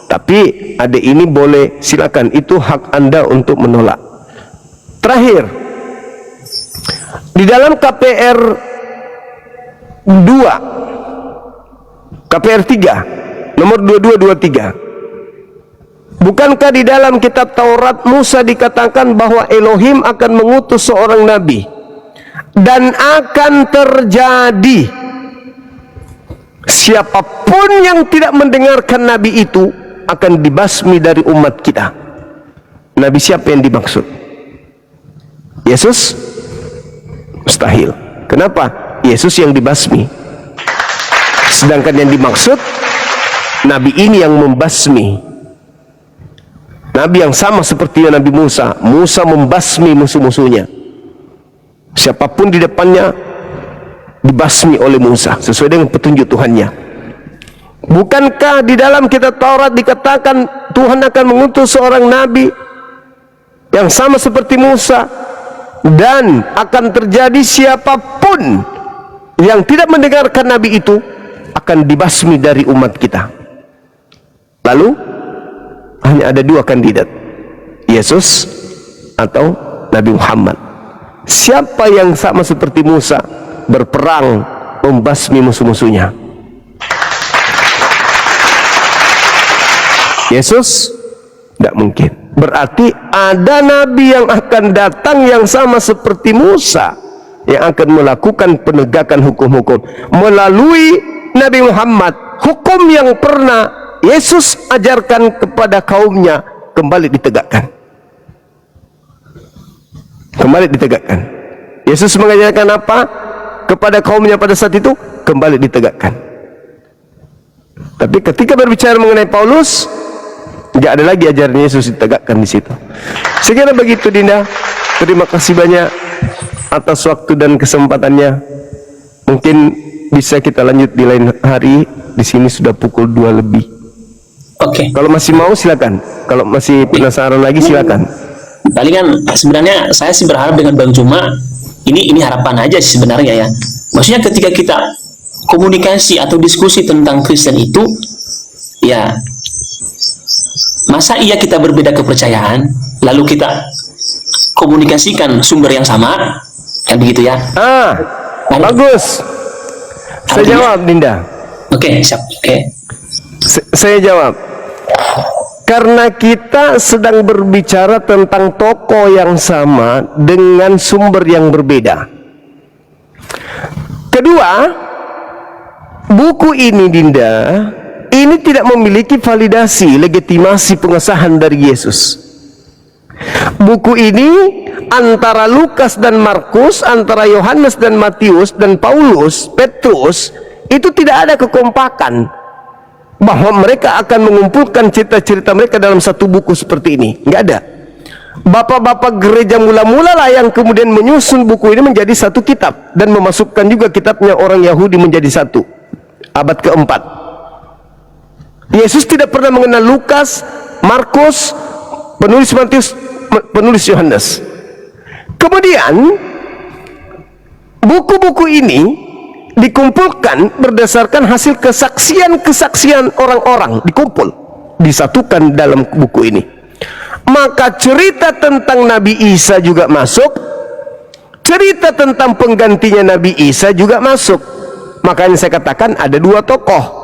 Tapi adik ini boleh, silakan, itu hak Anda untuk menolak. Terakhir, di dalam KPR 3 nomor 22-23, bukankah di dalam kitab Taurat Musa dikatakan bahwa Elohim akan mengutus seorang nabi dan akan terjadi siapapun yang tidak mendengarkan nabi itu akan dibasmi dari umat kita. Nabi siapa yang dimaksud? Yesus mustahil. Kenapa? Yesus yang dibasmi. Sedangkan yang dimaksud Nabi ini yang membasmi. Nabi yang sama seperti Nabi Musa. Musa membasmi musuh-musuhnya. Siapapun di depannya dibasmi oleh Musa sesuai dengan petunjuk Tuhannya. Bukankah di dalam kitab Taurat dikatakan Tuhan akan mengutus seorang nabi yang sama seperti Musa, dan akan terjadi siapapun yang tidak mendengarkan nabi itu akan dibasmi dari umat kita. Lalu hanya ada dua kandidat, Yesus atau Nabi Muhammad. Siapa yang sama seperti Musa berperang membasmi musuh-musuhnya? Yesus tidak mungkin. Berarti ada nabi yang akan datang yang sama seperti Musa, yang akan melakukan penegakan hukum-hukum melalui Nabi Muhammad. Hukum yang pernah Yesus ajarkan kepada kaumnya kembali ditegakkan. Kembali ditegakkan. Yesus mengajarkan apa kepada kaumnya pada saat itu? Kembali ditegakkan. Tapi ketika berbicara mengenai Paulus, tidak ada lagi ajaran Yesus ditegakkan di situ. Sekiranya begitu, Dinda. Terima kasih banyak atas waktu dan kesempatannya. Mungkin bisa kita lanjut di lain hari. Di sini sudah pukul 2 lebih. Oke. Kalau masih mau silakan. Kalau masih penasaran lagi silakan. Palingan sebenarnya saya sih berharap dengan Bang Juma ini harapan aja sih sebenarnya ya. Maksudnya ketika kita komunikasi atau diskusi tentang Kristen itu, ya masa iya kita berbeda kepercayaan lalu kita komunikasikan sumber yang sama, kan begitu ya? Bagus. Saya jawab, Dinda. Oke, siap. Oke. Saya jawab. Karena kita sedang berbicara tentang tokoh yang sama dengan sumber yang berbeda. Kedua, buku ini, Dinda, ini tidak memiliki validasi, legitimasi pengesahan dari Yesus. Buku ini antara Lukas dan Markus, antara Yohanes dan Matius, dan Paulus, Petrus, itu tidak ada kekompakan bahwa mereka akan mengumpulkan cerita-cerita mereka dalam satu buku seperti ini. Nggak ada. Bapak-bapak gereja mula-mula lah yang kemudian menyusun buku ini menjadi satu kitab, dan memasukkan juga kitabnya orang Yahudi menjadi satu, abad keempat. Yesus tidak pernah mengenal Lukas, Markus, penulis Matius, penulis Yohanes. Kemudian buku-buku ini dikumpulkan berdasarkan hasil kesaksian-kesaksian orang-orang, dikumpul, disatukan dalam buku ini. Maka cerita tentang Nabi Isa juga masuk, cerita tentang penggantinya Nabi Isa juga masuk. Makanya saya katakan ada dua tokoh.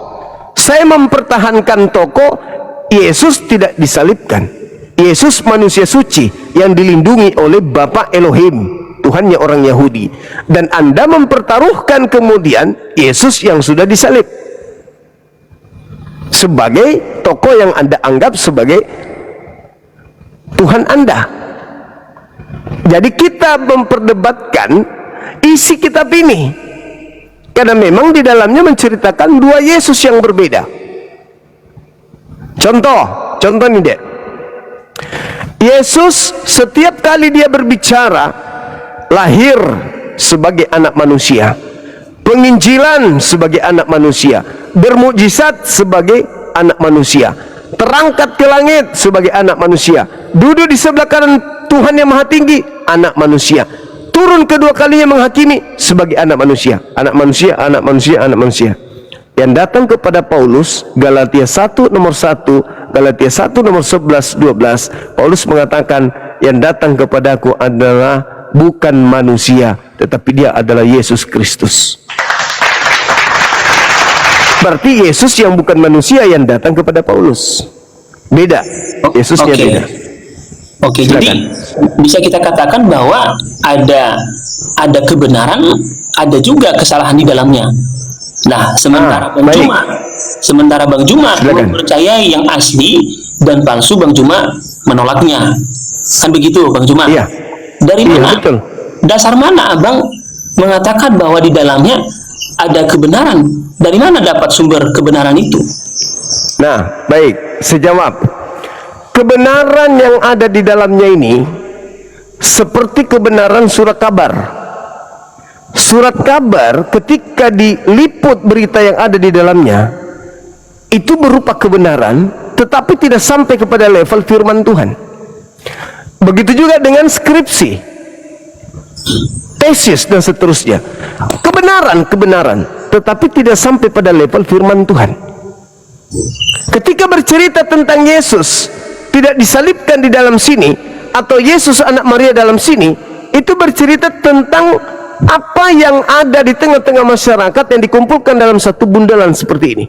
Saya mempertahankan tokoh Yesus tidak disalibkan. Yesus manusia suci yang dilindungi oleh Bapa Elohim, Tuhannya orang Yahudi. Dan Anda mempertaruhkan kemudian Yesus yang sudah disalib sebagai tokoh yang Anda anggap sebagai Tuhan Anda. Jadi kita memperdebatkan isi kitab ini karena memang di dalamnya menceritakan dua Yesus yang berbeda. Contoh nih, Dek. Yesus setiap kali dia berbicara, lahir sebagai anak manusia, penginjilan sebagai anak manusia, bermukjizat sebagai anak manusia, terangkat ke langit sebagai anak manusia, duduk di sebelah kanan Tuhan yang Maha Tinggi, anak manusia, turun kedua kalinya menghakimi sebagai anak manusia, anak manusia, anak manusia, anak manusia. Yang datang kepada Paulus, Galatia 1 nomor 1, Galatia 1 nomor 11, 12, Paulus mengatakan, yang datang kepadaku adalah bukan manusia, tetapi dia adalah Yesus Kristus. Berarti Yesus yang bukan manusia yang datang kepada Paulus. Beda. Yesusnya beda. Oke, jadi bisa kita katakan bahwa ada kebenaran, ada juga kesalahan di dalamnya. Nah, sementara Bang Juma mempercayai yang asli dan palsu, Bang Juma menolaknya. Kan begitu, Bang Juma? Iya. Dari Iya, mana? betul. Dasar mana Abang mengatakan bahwa di dalamnya ada kebenaran? Dari mana dapat sumber kebenaran itu? Nah, baik, sejawab. Kebenaran yang ada di dalamnya ini seperti kebenaran surat kabar. Surat kabar ketika diliput berita yang ada di dalamnya, itu berupa kebenaran, tetapi tidak sampai kepada level firman Tuhan. Begitu juga dengan skripsi, tesis dan seterusnya. Kebenaran, tetapi tidak sampai pada level firman Tuhan. Ketika bercerita tentang Yesus tidak disalibkan di dalam sini, atau Yesus anak Maria dalam sini, itu bercerita tentang apa yang ada di tengah-tengah masyarakat yang dikumpulkan dalam satu bundalan seperti ini.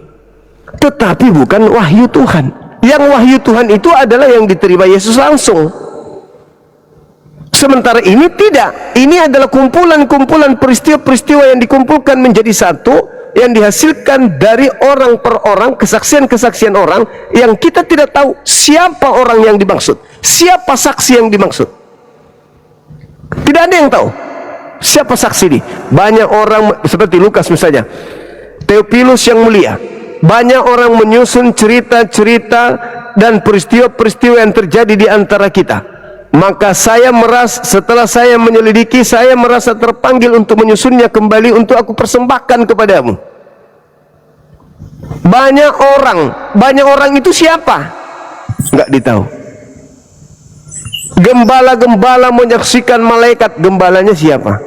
Tetapi bukan wahyu Tuhan. Yang wahyu Tuhan itu adalah yang diterima Yesus langsung. Sementara ini tidak. Ini adalah kumpulan-kumpulan peristiwa-peristiwa yang dikumpulkan menjadi satu, yang dihasilkan dari orang per orang, kesaksian-kesaksian orang yang kita tidak tahu siapa orang yang dimaksud, siapa saksi yang dimaksud. Tidak ada yang tahu siapa saksi ini. Banyak orang seperti Lukas misalnya, Theophilus yang mulia, banyak orang menyusun cerita-cerita dan peristiwa-peristiwa yang terjadi di antara kita. Maka saya merasa, setelah saya menyelidiki, saya merasa terpanggil untuk menyusunnya kembali untuk aku persembahkan kepadamu. Banyak orang itu siapa? Enggak ditahu. Gembala-gembala menyaksikan malaikat, gembalanya siapa?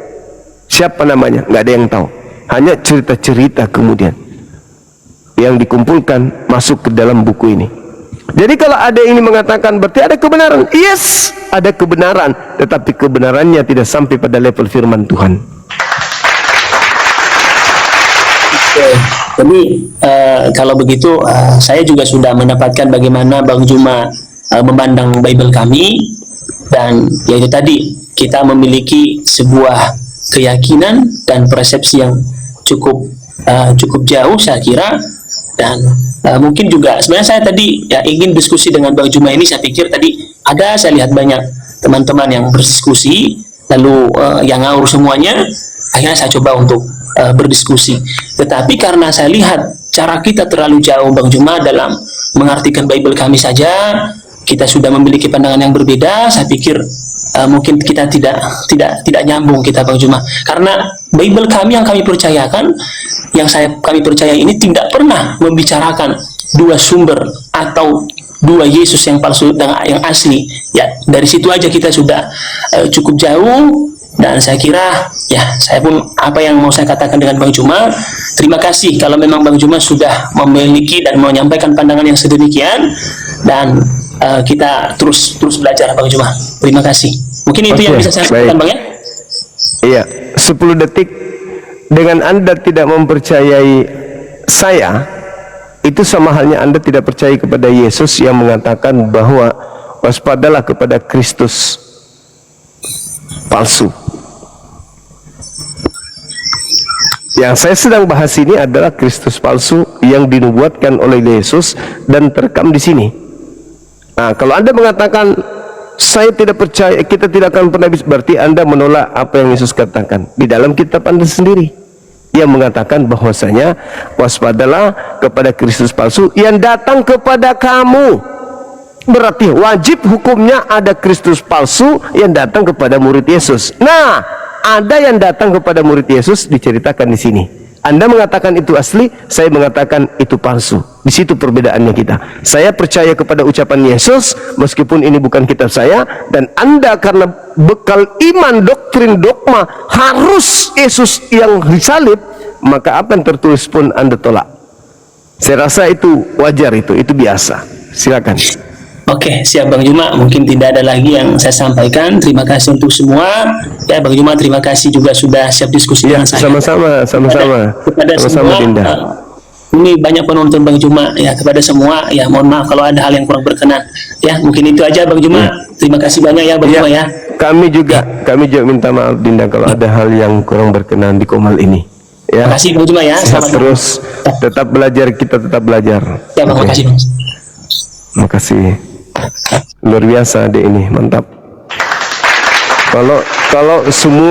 Siapa namanya? Enggak ada yang tahu. Hanya cerita-cerita kemudian yang dikumpulkan masuk ke dalam buku ini. Jadi kalau ada ini mengatakan berarti ada kebenaran. Yes, ada kebenaran, tetapi kebenarannya tidak sampai pada level firman Tuhan. Jadi kalau begitu saya juga sudah mendapatkan bagaimana Bang Juma memandang Bible kami, dan yaitu tadi kita memiliki sebuah keyakinan dan persepsi yang cukup jauh saya kira. Dan mungkin juga sebenarnya saya tadi ya ingin diskusi dengan Bang Juma ini. Saya pikir tadi saya lihat banyak teman-teman yang berdiskusi lalu yang ngawur semuanya. Akhirnya saya coba untuk berdiskusi. Tetapi karena saya lihat cara kita terlalu jauh Bang Juma dalam mengartikan Bible kami saja, kita sudah memiliki pandangan yang berbeda. Saya pikir mungkin kita tidak nyambung kita Bang Juma. Karena Bible kami yang kami percayakan, kami percaya ini tidak pernah membicarakan dua sumber atau dua Yesus yang palsu dan yang asli. Ya, dari situ aja kita sudah cukup jauh. Dan saya kira ya, saya pun apa yang mau saya katakan dengan Bang Juma, terima kasih kalau memang Bang Juma sudah memiliki dan menyampaikan pandangan yang sedemikian, dan kita terus belajar Bang Juma. Terima kasih. Mungkin itu yang bisa saya sampaikan Bang ya. Iya, 10 detik. Dengan Anda tidak mempercayai saya, itu sama halnya Anda tidak percaya kepada Yesus yang mengatakan bahwa waspadalah kepada Kristus palsu. Yang saya sedang bahas ini adalah Kristus palsu yang dinubuatkan oleh Yesus dan terekam di sini. Nah, kalau Anda mengatakan saya tidak percaya, kita tidak akan pernah bisa, berarti Anda menolak apa yang Yesus katakan di dalam kitab Anda sendiri. Yang mengatakan bahwasanya waspadalah kepada Kristus palsu yang datang kepada kamu. Berarti wajib hukumnya ada Kristus palsu yang datang kepada murid Yesus. Nah, ada yang datang kepada murid Yesus diceritakan di sini. Anda mengatakan itu asli, saya mengatakan itu palsu. Di situ perbedaannya kita. Saya percaya kepada ucapan Yesus meskipun ini bukan kitab saya, dan Anda karena bekal iman, doktrin, dogma harus Yesus yang disalib, maka apa yang tertulis pun Anda tolak. Saya rasa itu wajar, itu biasa. Silakan. Oke, siap Bang Juma. Mungkin tidak ada lagi yang saya sampaikan. Terima kasih untuk semua. Ya Bang Juma, terima kasih juga sudah siap diskusi dengan saya. Sama-sama. Kepada Sama-sama, semua, Dinda. Ini banyak penonton Bang Juma. Ya, kepada semua, ya mohon maaf kalau ada hal yang kurang berkenan. Ya, mungkin itu aja Bang Juma. Terima kasih banyak ya Bang Juma ya. Kami juga minta maaf Dinda kalau ada hal yang kurang berkenan di Komal ini. Ya. Terima kasih Bang Juma ya. Sehat terus, tetap belajar, kita tetap belajar. Ya, Bang, terima kasih Bang. Terima kasih. Luar biasa deh ini, mantap. Kalau semua